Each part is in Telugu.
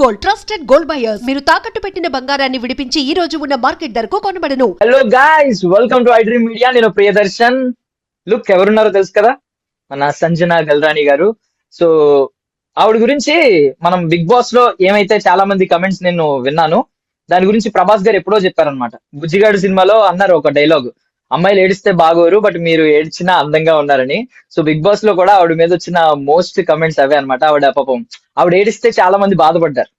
Gold, trusted gold buyers. మీరు తాకట్టు పెట్టిన బంగారాన్ని విడిపించి ఈ రోజు ఉన్న మార్కెట్ ధరకు కొనబడను. Hello guys, welcome to iDream Media. నేను ప్రియదర్శన్. లుక్ ఎవరున్నారో తెలుసు కదా, మన సంజన గల్రాని గారు. సో ఆవిడ గురించి మనం బిగ్ బాస్ లో ఏమైతే చాలా మంది కమెంట్స్ నేను విన్నాను, దాని గురించి ప్రభాస్ గారు ఎప్పుడో చెప్పారనమాట. బుజ్జిగాడు సినిమాలో అన్నారు ఒక డైలాగ్, అమ్మాయిలు ఏడిస్తే బాగోరు బట్ మీరు ఏడ్చినా అందంగా ఉన్నారని. సో బిగ్ బాస్ లో కూడా ఆవిడ మీద వచ్చిన మోస్ట్ కమెంట్స్ అవే అనమాట. ఆవిడ పాపం ఆవిడ ఏడిస్తే చాలా మంది బాధపడ్డారు.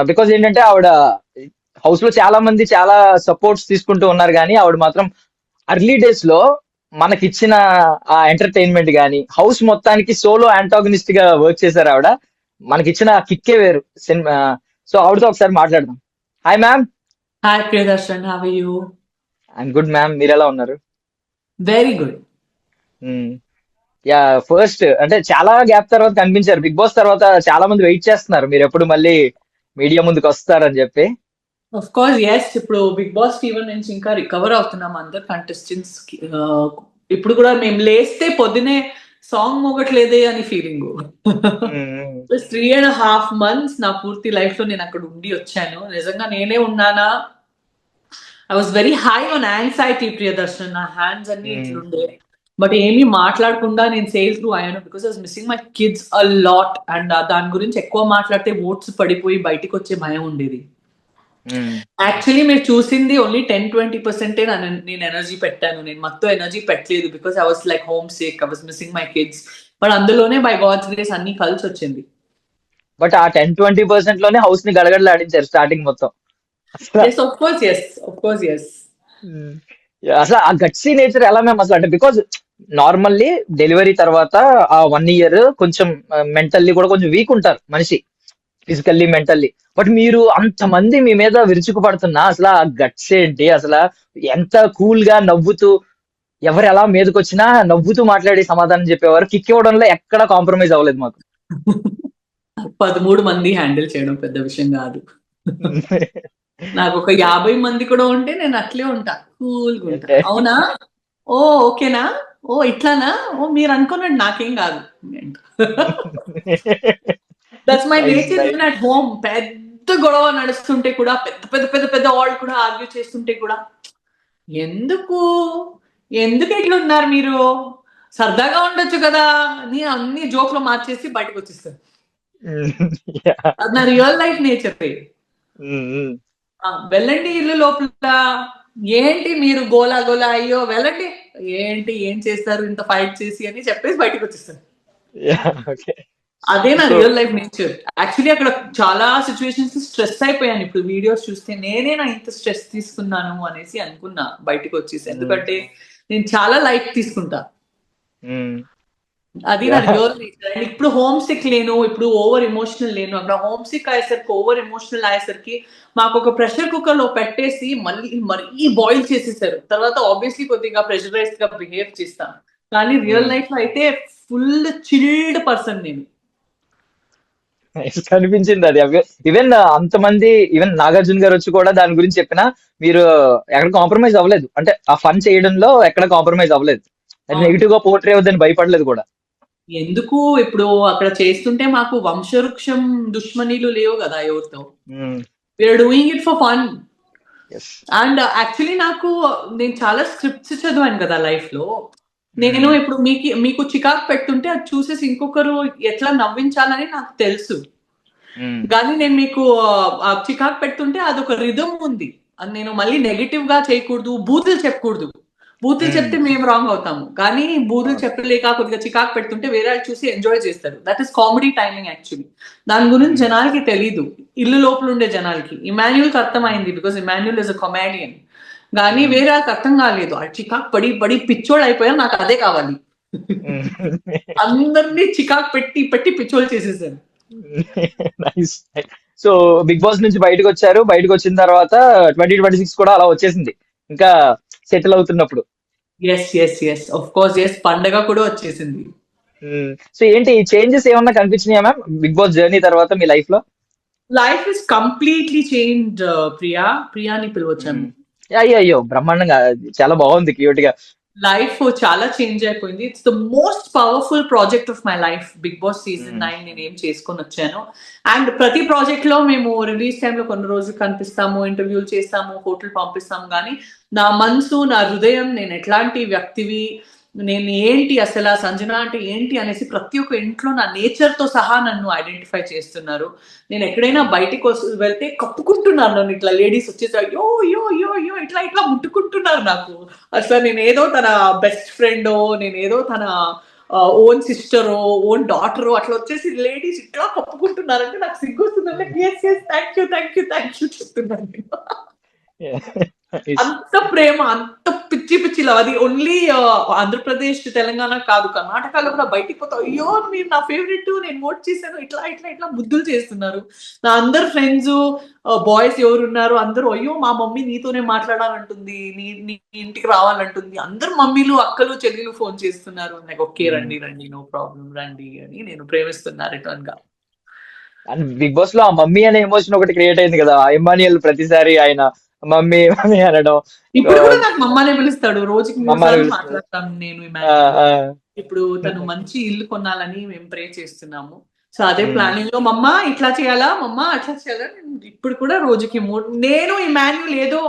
బికాజ్ ఏంటంటే ఆవిడ హౌస్ లో చాలా మంది చాలా సపోర్ట్స్ తీసుకుంటూ ఉన్నారు, కానీ ఆవిడ మాత్రం అర్లీ డేస్ లో మనకిచ్చిన ఆ ఎంటర్టైన్మెంట్ గానీ, హౌస్ మొత్తానికి సోలో యాంటాగనిస్ట్ గా వర్క్ చేశారు ఆవిడ. మనకిచ్చిన కిక్కే వేరు సినిమా. సో ఆవిడతో ఒకసారి మాట్లాడదాం. Hi ma'am. Hi Priyadarshan, how are you? I'm good ma'am, మీరు ఎలా ఉన్నారు? Very good. యా, ఫస్ట్ అంటే చాలా గ్యాప్ తర్వాత కనిపించారు. బిగ్ బాస్ తర్వాత చాలా మంది వెయిట్ చేస్తున్నారు మీరు ఎప్పుడు మళ్ళీ మీడియా ముందుకు వస్తారని చెప్పి. Of course, yes. ఇప్పుడు బిగ్ బాస్ ఫీవర్ నుంచి ఇంకా రికవర్ అవుతున్నాం అందరు కంటెస్టెంట్స్. ఇప్పుడు కూడా మేము లేస్తే పొద్దునే సాంగ్ మోగట్లేదే అని ఫీలింగ్. 3.5 months నా పూర్తి లైఫ్ లో నేను అక్కడ ఉండి వచ్చాను. నిజంగా నేనే ఉన్నానా? I was very high on anxiety Priyadarshan. నా హ్యాండ్స్ అన్ని ఇట్లుండే, బట్ ఏమీ మాట్లాడకుండా నేను సేల్ త్రూ అయ్యాను because I was missing my kids a lot. And దాని గురించి ఎక్కువ మాట్లాడితే ఓట్స్ పడిపోయి బయటికి వచ్చే భయం ఉండేది. యాక్చువల్లీ మీరు చూసింది ఓన్లీ 10-20% నేను ఎనర్జీ పెట్టాను. నేను మొత్తం ఎనర్జీ పెట్టలేదు because I was like home sick, I was missing my kids. But అందులోనే బై గాడ్స్ గ్రేస్ అన్ని కలిసి వచ్చింది. బట్ ఆ 10-20% లోనే హౌస్ ని గడగడలాడించారు స్టార్టింగ్ మొత్తం. Yes, of course, yes. Of course, yes. అసలు ఆ గట్సీ నేచర్ ఎలా మేము అసలు అంటే, బికాజ్ నార్మల్లీ డెలివరీ తర్వాత ఆ 1 year కొంచెం మెంటల్లీ కూడా కొంచెం వీక్ ఉంటారు మనిషి, ఫిజికల్లీ మెంటల్లీ. బట్ మీరు అంతమంది మీ మీద విరుచుకుపడుతున్నా అసలు ఆ గట్స్ ఏంటి? అసలు ఎంత కూల్ గా నవ్వుతూ, ఎవరు ఎలా మీదకి వచ్చినా నవ్వుతూ మాట్లాడి సమాధానం చెప్పేవారు. కిక్ ఇవ్వడంలో ఎక్కడ కాంప్రమైజ్ అవ్వలేదు మాకు. 13 మంది హ్యాండిల్ చేయడం పెద్ద విషయం కాదు. నాకు ఒక 50 మంది కూడా ఉంటే నేను అట్లే ఉంటా, కూల్గా ఉంటా. అవునా, ఓ ఓకేనా, ఓ ఇట్లానా, ఓ మీరు అనుకున్నట్టు నాకేం కాదు. That's my nature. Even at home పెద్ద గొడవ నడుస్తుంటే కూడా, పెద్ద పెద్ద పెద్ద పెద్ద వాళ్ళు కూడా ఆర్గ్యూ చేస్తుంటే కూడా, ఎందుకు ఎందుకు ఎట్లా ఉన్నారు మీరు, సరదాగా ఉండొచ్చు కదా అని అన్ని జోక్లో మార్చేసి బయటకు వచ్చేస్తారు. అది నా రియల్ లైఫ్ నేచర్. వెళ్ళండి ఇల్లు లోపల, ఏంటి మీరు గోలా గోలా, అయ్యో వెళ్ళండి, ఏంటి ఏం చేస్తారు ఇంత ఫైట్ చేసి అని చెప్పేసి బయటకు వచ్చేస్తారు. అదే నా రియల్ లైఫ్ నేచర్. యాక్చువల్లీ అక్కడ చాలా సిచ్యువేషన్స్ స్ట్రెస్ అయిపోయాను. ఇప్పుడు వీడియోస్ చూస్తే నేనే నా ఇంత స్ట్రెస్ తీసుకున్నాను అనేసి అనుకున్నా బయటకు వచ్చేసి. ఎందుకంటే నేను చాలా లైట్ తీసుకుంటా, అది నా రియల్ నేచర్. అండ్ ఇప్పుడు హోమ్ సిక్ లేను, ఇప్పుడు ఓవర్ ఎమోషనల్ లేను. అక్కడ హోమ్ సిక్ అయ్యేసరికి, ఓవర్ ఎమోషనల్ అయ్యేసరికి మాకు ఒక ప్రెషర్ కుక్కర్ లో పెట్టేసి మరీ బాయిల్ చేసేసారు. తర్వాత ఆబ్వియస్లీ కొద్దిగా ప్రెషరైజ్డ్ గా బిహేవ్ చేస్తాను, కానీ రియల్ లైఫ్ లో అయితే ఫుల్ చిల్డ్ పర్సన్ నేను. కనిపించింది అది. ఈవెన్ అంతమంది, ఈవెన్ నాగార్జున గారు వచ్చి కూడా దాని గురించి చెప్పినా మీరు ఎక్కడ కాంప్రమైజ్ అవ్వలేదు. అంటే ఆ ఫన్ చేయడంలో ఎక్కడ కాంప్రమైజ్ అవ్వలేదు. అది నెగిటివ్ గా పోర్ట్రే అవుతుందని భయపడలేదు కూడా. ఎందుకు ఇప్పుడు అక్కడ చేస్తుంటే మాకు వంశవృక్షం దుష్మనీలు లేవు కదా ఎవరితో. We're doing it for fun. And actually నేను చాలా స్క్రిప్ట్స్ చదివాను కదా లైఫ్ లో. నేను ఇప్పుడు మీకు చికాకు పెట్టుంటే అది చూసేసి ఇంకొకరు ఎట్లా నవ్వించాలని నాకు తెలుసు. కానీ నేను మీకు చికాకు పెడుతుంటే అదొక రిథమ్ ఉంది. అది నేను మళ్ళీ నెగిటివ్ గా చేయకూడదు, బూతులు చెప్పకూడదు. బూతులు చెప్తే మేము రాంగ్ అవుతాము, కానీ బూతులు చెప్పలేక కొద్దిగా చికాకు పెడుతుంటే వేరే వాళ్ళు చూసి ఎంజాయ్ చేస్తారు. That is comedy timing actually. దాని గురించి జనాలకి తెలీదు, ఇల్లు లోపల ఉండే జనాలకి. ఇమాన్యుయల్కి అర్థమైంది because Emmanuel is a comedian, కానీ వేరే వాళ్ళకి అర్థం కాలేదు. ఆ చికాకు పడి పడి పిచ్చోళ్ళు అయిపోయారు. నాకు అదే కావాలి. అందరినీ చికాకు పెట్టి పెట్టి పిచ్చోళ్ళు చేసేసారు. సో బిగ్ బాస్ నుంచి బయటకు వచ్చారు. బయటకు వచ్చిన తర్వాత 2026 కూడా అలా వచ్చేసింది, ఇంకా సెటిల్ అవుతున్నప్పుడు. Yes yes yes, of course yes, పండగ కూడా వచ్చేసింది. సో ఏంటి చేంజెస్ ఏమన్నా కనిపించినాయా మ్యామ్ బిగ్ బాస్ జర్నీ తర్వాత మీ లైఫ్ లో? Life is completely changed. ప్రియాని పిలవచ్చాను. అయ్యో బ్రహ్మాండంగా, చాలా బాగుంది, క్యూట్ గా. లైఫ్ చాలా చేంజ్ అయిపోయింది. It's the most powerful project of my life. Bigg Boss season 9 నేను ఏం చేసుకొని వచ్చాను. అండ్ ప్రతి ప్రాజెక్ట్ లో మేము రిలీజ్ టైంలో కొన్ని రోజులు కనిపిస్తాము, ఇంటర్వ్యూలు చేస్తాము, ఫోటోలు పంపిస్తాము. కానీ నా మనసు, నా హృదయం, నేను ఎట్లాంటి వ్యక్తివి, నేను ఏంటి అసలు, సంజన అంటే ఏంటి అనేసి ప్రతి ఒక్క ఇంట్లో నా నేచర్ తో సహా నన్ను ఐడెంటిఫై చేస్తున్నారు. నేను ఎక్కడైనా బయటికి వెళ్తే కప్పుకుంటున్నారు నన్ను, ఇట్లా లేడీస్ వచ్చేసి అయ్యో అయ్యో అయ్యో అయ్యో ఇట్లా ఇట్లా ముట్టుకుంటున్నారు నాకు. అసలు నేనేదో తన బెస్ట్ ఫ్రెండో, నేనేదో తన ఓన్ సిస్టరో, ఓన్ డాటరో అట్లా వచ్చేసి లేడీస్ ఇట్లా కప్పుకుంటున్నారంటే నాకు సిగ్గు వస్తుందంటే థ్యాంక్ యూ చెప్తున్నాను నేను. అంత ప్రేమ, అంత పిచ్చి పిచ్చి లవ్. అది ఓన్లీ ఆంధ్రప్రదేశ్, తెలంగాణ కాదు, కర్ణాటకలో కూడా బయటికి పోతా అయ్యో మీరు నా ఫేవరెట్, నేను ఓట్ చేశాను, ఇట్లా ఇట్లా ఇట్లా ముద్దులు చేస్తున్నారు. నా అందరు ఫ్రెండ్స్ బాయ్స్ ఎవరు ఉన్నారు అందరూ అయ్యో మా మమ్మీ నీతోనే మాట్లాడాలంటుంది, నీ ఇంటికి రావాలంటుంది. అందరు మమ్మీలు, అక్కలు, చెల్లెలు ఫోన్ చేస్తున్నారు నాకు. ఓకే రండి రండి, నో ప్రాబ్లం రండి అని. నేను ప్రేమిస్తున్నా రిటర్న్ గా. అండ్ బిగ్ బాస్ లో ఆ మమ్మీ అనే ఎమోషన్ ఒకటి క్రియేట్ అయింది కదా, ఇమ్మాన్యుయల్ ప్రతిసారి ఆయన మమ్మీ మమ్మీ అనడం. ఇప్పుడు కూడా నాకు మమ్మనే పిలుస్తాడు, రోజుకి 3 మమ్మల్ని సార్లు పిలుస్తాడు. మాట్లాడతాను నేను. ఆ, ఇప్పుడు తను మంచి ఇల్లు కొనాలని మేము ప్రే చేస్తున్నాము. సో అదే మ్మ్. ప్లానింగ్ లో మమ్మ ఇట్లా చేయాలా, మమ్మ అట్లా చేయాలా. ఇప్పుడు కూడా రోజుకి 3. నేను ఇమాన్యుల్ ఏదో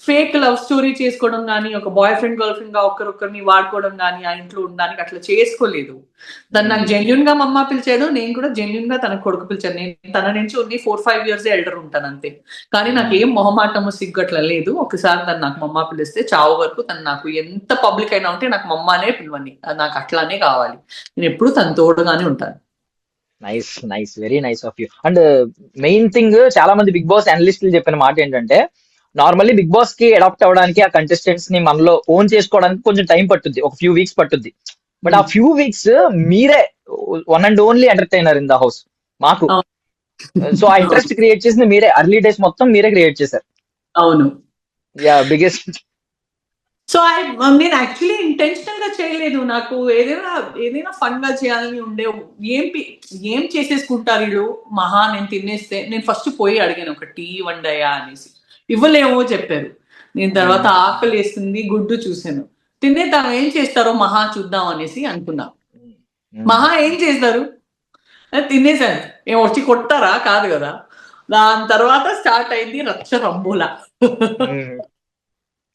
ఫేక్ లవ్ స్టోరీ చేసుకోవడం కానీ, ఒక బాయ్ ఫ్రెండ్ గర్ల్ ఫ్రెండ్ గా ఒకరిని వాడుకోవడం కానీ, ఆ ఇంట్లో ఉండడానికి అట్లా చేసుకోలేదు. తను నాకు జెన్యున్ గా మమ్మ పిలిచాడు, నేను కూడా జెన్యున్ గా తనకు కొడుకు పిలిచాను. నేను తన నుంచి ఓన్లీ 4-5 years ఎల్డర్ ఉంటాను అంతే. కానీ నాకు ఏం మొహమాటము, సిగ్గు అట్లా లేదు. ఒకసారి తను నాకు మమ్మ పిలిస్తే చావు వరకు తను నాకు ఎంత పబ్లిక్ అయినా ఉంటే నాకు మమ్మనే పిలవని, అది నాకు అట్లానే కావాలి. నేను ఎప్పుడు తన తోడుగానే ఉంటాను. Nice nice, very nice of you. And main thing, చాలా మంది బిగ్ బాస్ అనలిస్టులు చెప్పిన మాట ఏంటంటే, నార్మల్లీ బిగ్ బాస్ కి అడాప్ట్ అవ్వడానికి, ఆ కంటెస్టెంట్స్ ని మనలో ఓన్ చేసుకోవడానికి కొంచెం టైం పట్టుద్ది, ఒక ఫ్యూ వీక్స్ పట్టుద్ది. బట్ ఆ ఫ్యూ వీక్స్ మీరే one and only entertainer in the house మాకు. సో ఆ ఇంట్రెస్ట్ క్రియేట్ చేసింది మీరే, అర్లీ డేస్ మొత్తం మీరే క్రియేట్ చేశారు. అవును. Yeah, biggest. సో నేను యాక్చువల్లీ ఇంటెన్షనల్ గా చేయలేదు. నాకు ఏదైనా ఫన్ గా చేయాలని ఉండే. ఏం చేసేసుకుంటారు వీళ్ళు మహా, నేను తినేస్తే. నేను ఫస్ట్ పోయి అడిగాను, ఒక టీ వండయా అనేసి. ఇవ్వలేమో చెప్పారు. నేను తర్వాత ఆకలి వేస్తుంది, గుడ్డు చూసాను, తినేద్దాం ఏం చేస్తారో మహా చూద్దాం అనేసి అనుకున్నా. మహా ఏం చేస్తారు, తినేసాను. ఏం వచ్చి కొట్టారా, కాదు కదా. దాని తర్వాత స్టార్ట్ అయింది రచ్చ రంబోలా.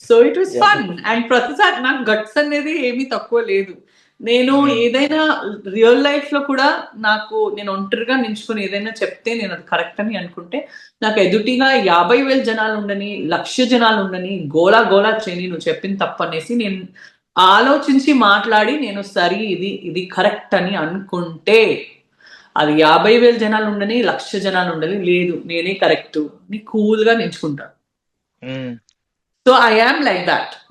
So it was fun. And ప్రతిసారి నాకు గట్స్ అనేది ఏమీ తక్కువ లేదు. నేను ఏదైనా రియల్ లైఫ్ లో కూడా నేను ఒంటరిగా నించుకుని ఏదైనా చెప్తే, నేను అది కరెక్ట్ అని అనుకుంటే, నాకు ఎదుటిగా 50,000 జనాలు ఉండని, 1,00,000 జనాలు ఉండని, గోలా గోలా చేయని, నువ్వు చెప్పింది తప్పు అనేసి నేను ఆలోచించి మాట్లాడి, నేను సరి ఇది కరెక్ట్ అని అనుకుంటే, అది 50,000 జనాలు ఉండని, 1,00,000 జనాలు ఉండని, లేదు నేనే కరెక్ట్ ని కూల్ గా నించుకుంటా. So I am like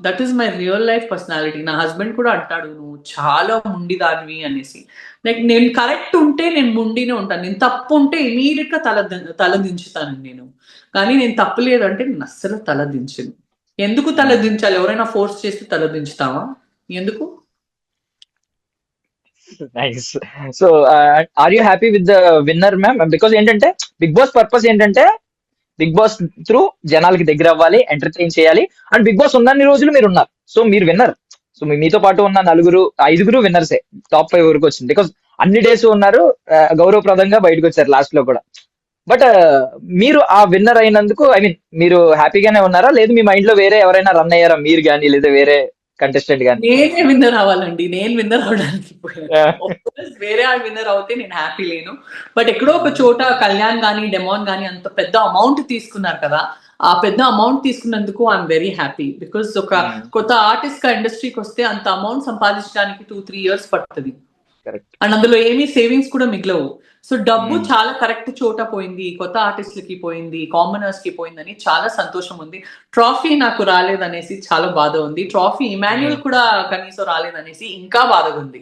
that is my real life personality. నా హస్బెండ్ కూడా అంటాడు, నువ్వు చాలా ముండిదానివి అనేసి. లైక్ నేను కరెక్ట్ ఉంటే నేను ముండినే ఉంటాను, నేను తప్పు ఉంటే ఇమీడియట్ గా తల దించుతాను నేను. కానీ నేను తప్పు లేదంటే నేను అస్సలు తల దించను. ఎందుకు తల దించాలి? ఎవరైనా ఫోర్స్ చేస్తే తల దించుతావా? ఎందుకు? Nice. So are you happy with the winner ma'am? Because ఏంటంటే, బిగ్ బాస్ పర్పస్ ఏంటంటే, బిగ్ బాస్ త్రూ జనాలకి దగ్గర అవ్వాలి, ఎంటర్టైన్ చేయాలి. అండ్ బిగ్ బాస్ ఉన్నన్ని రోజులు మీరు ఉన్నారు, సో మీరు విన్నర్. సో మీతో పాటు ఉన్న 5గురు విన్నర్సే, టాప్ 5 వరకు వచ్చింది. బికాస్ అన్ని డేస్ ఉన్నారు, గౌరవప్రదంగా బయటకు వచ్చారు లాస్ట్ లో కూడా. బట్ మీరు ఆ విన్నర్ అయినందుకు, ఐ మీన్, మీరు హ్యాపీగానే ఉన్నారా? లేదు మీ మైండ్ లో వేరే ఎవరైనా రన్ అయ్యారా, మీరు కానీ లేదా వేరే కంటెస్టెంట్ గానీ? నేనే విన్నర్ అవ్వాలండి, నేను విన్నర్ అవడానికి వేరే ఆ విన్నర్ అవుతే నేను హ్యాపీ లేను. బట్ ఎక్కడో ఒక చోట కళ్యాణ్ గానీ, డెమాన్ గానీ అంత పెద్ద అమౌంట్ తీసుకున్నారు కదా, ఆ పెద్ద అమౌంట్ తీసుకున్నందుకు ఐఎమ్ వెరీ హ్యాపీ. బికాస్ ఒక కొత్త ఆర్టిస్ట్ గా ఇండస్ట్రీకి వస్తే అంత అమౌంట్ సంపాదించడానికి 2-3 years పడుతుంది. అండ్ అందులో ఏమీ సేవింగ్స్ కూడా మిగలవు. సో డబ్బు చాలా కరెక్ట్ చోట పోయింది, కొత్త ఆర్టిస్టులకి పోయింది, కామనర్స్ కి పోయిందని చాలా సంతోషం ఉంది. ట్రాఫీ నాకు రాలేదనేసి చాలా బాధ ఉంది. ట్రాఫీ ఇమాన్యుల్ కూడా కనీసం రాలేదనేసి ఇంకా బాధగా ఉంది.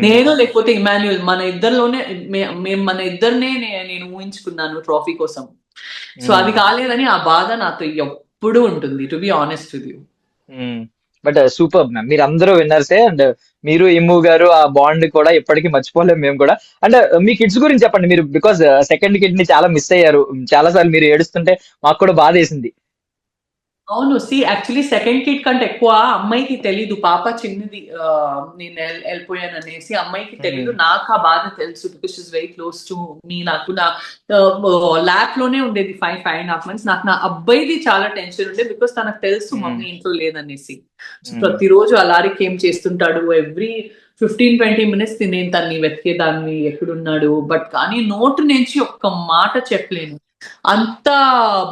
నేను లేకపోతే ఇమాన్యుల్, మన ఇద్దరినే నేను ఊహించుకున్నాను ట్రాఫీ కోసం. సో అది కాలేదని ఆ బాధ నాతో ఎప్పుడు ఉంటుంది, to be honest with you. But super ma'am, మీరు అందరూ విన్నర్సే. అండ్ మీరు, ఇమ్ము గారు, ఆ బాండ్ కూడా ఎప్పటికీ మర్చిపోలేము మేము కూడా. అండ్ మీ కిడ్స్ గురించి చెప్పండి మీరు, బికాస్ సెకండ్ కిడ్ ని చాలా మిస్ అయ్యారు. చాలా సార్లు మీరు ఏడుస్తుంటే మాకు కూడా బాధ వేసింది. అవును. యాక్చువల్లీ సెకండ్ కిడ్ కంటే ఎక్కువ అమ్మాయికి తెలీదు. పాప చిన్నది. నేను ఎళ్ళిపోయాననేసి అమ్మాయికి తెలీదు. నాకు ఆ బాధ తెలుసు. Because she is very close to me. నాకు నా ల్యాప్‌లోనే ఉండేది 5.5 మంత్స్. నాకు నా అబ్బాయిది చాలా టెన్షన్ ఉండే. బికాజ్ తనకు తెలుసు మమ్మీ ఇంట్లో లేదనేసి. సో, ప్రతిరోజు అలారిక్ ఏం చేస్తుంటాడు. ఎవ్రీ 15-20 మినిట్స్ నేను తనని వెతికేదాన్ని. ఎక్కడున్నాడు. బట్ కానీ నోటి నుంచి ఒక్క మాట చెప్పలేను. అంత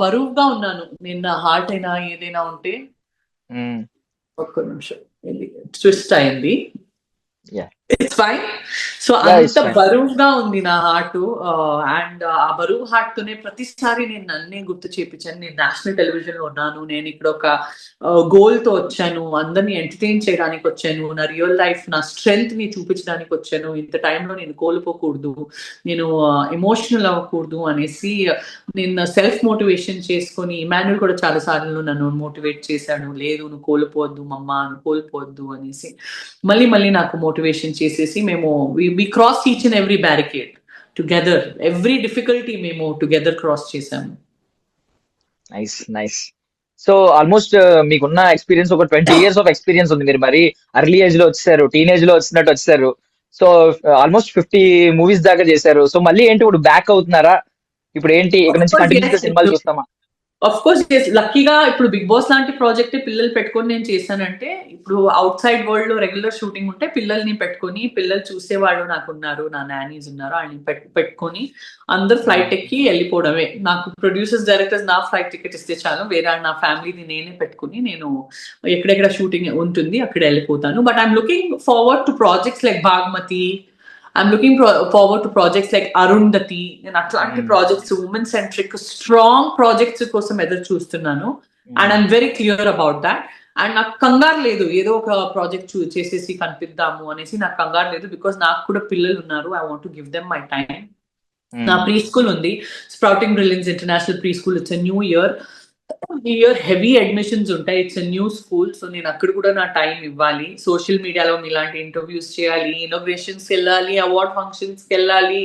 బరువుగా ఉన్నాను. నేను నా హార్ట్ అయినా ఏదైనా ఉంటే ఒక్క నిమిషం ట్విస్ట్ అయింది. It's fine. సో అంత బరువుగా ఉంది నా హార్ట్. అండ్ ఆ బరువు హార్ట్ తోనే ప్రతిసారి నేను నన్నే గుర్తు చేపించాను. నేను నేషనల్ టెలివిజన్ లో ఉన్నాను. నేను ఇక్కడ ఒక గోల్ తో వచ్చాను. అందరినీ ఎంటర్టైన్ చేయడానికి వచ్చాను. నా రియల్ లైఫ్, నా స్ట్రెంగ్త్ ని చూపించడానికి వచ్చాను. ఇంత టైంలో నేను కోల్పోకూడదు, నేను ఎమోషనల్ అవ్వకూడదు అనేసి నేను సెల్ఫ్ మోటివేషన్ చేసుకొని, ఇమాన్యుల్ కూడా చాలా సార్లు నన్ను మోటివేట్ చేశాడు. లేదు నువ్వు కోల్పోవద్దు మమ్మా, నువ్వు కోల్పోవద్దు అనేసి మళ్ళీ మళ్ళీ నాకు మోటివేషన్ చేసేసి మేము we cross each and every barricade together. Every difficulty మేము టుగెదర్ క్రాస్ చేసాము. Nice nice. సో ఆల్మోస్ట్ మీకున్న ఎక్స్పీరియన్స్ ఒక 20 years ఆఫ్ ఎక్స్పీరియన్స్ ఉంది. మీరు మరి అర్లీ ఏజ్ లో వచ్చారు, టీనేజ్ లో వచ్చినట్టు వచ్చారు. సో ఆల్మోస్ట్ 50 మూవీస్ దాకా చేశారు. సో మళ్ళీ ఏంటి ఇప్పుడు బ్యాక్ అవుతున్నారా? ఇప్పుడు ఏంటి ఇక్కడ నుంచి కంటిన్యూస్ సినిమాలు చూస్తామా? ఆఫ్ కోర్స్ లక్కీగా ఇప్పుడు బిగ్ బాస్ లాంటి ప్రాజెక్ట్ పిల్లలు పెట్టుకొని నేను చేశానంటే, ఇప్పుడు అవుట్ సైడ్ వరల్డ్ లో రెగ్యులర్ షూటింగ్ ఉంటే పిల్లల్ని పెట్టుకొని, పిల్లలు చూసేవాళ్ళు నాకు ఉన్నారు, నా నానీస్ ఉన్నారు, వాళ్ళని పెట్టుకొని అందరు ఫ్లైట్ ఎక్కి వెళ్ళిపోవడమే. నాకు ప్రొడ్యూసర్స్, డైరెక్టర్స్ నా ఫ్లైట్ టికెట్ ఇస్తే చాలు, వేరే నా ఫ్యామిలీని నేనే పెట్టుకుని నేను ఎక్కడెక్కడ షూటింగ్ ఉంటుంది అక్కడ వెళ్ళిపోతాను. But I'm looking forward to projects like Bhagmati. I'm looking forward to projects like Arundhati and Atlantic projects, women centric, strong projects కోసం ఎదురు చూస్తున్నాను. And I'm very clear about that. And నాకు కంగారు లేదు ఏదో ఒక ప్రాజెక్ట్ చేసేసి కనిపిద్దాము అనేసి. నాకు కంగారు లేదు, బికాస్ నాకు కూడా పిల్లలు ఉన్నారు. I want to give them my time. నా ప్రీ స్కూల్ ఉంది, sprouting brilliance international pre school. It's a new year. ఈ ఇయర్ హెవీ అడ్మిషన్స్ ఉంటాయి. It's a new school. So నేను అక్కడ కూడా నా టైం ఇవ్వాలి. సోషల్ మీడియాలో ఇలాంటి ఇంటర్వ్యూస్ చేయాలి, ఇన్నోగ్రేషన్స్ కి వెళ్ళాలి, అవార్డ్ ఫంక్షన్స్ కి వెళ్ళాలి,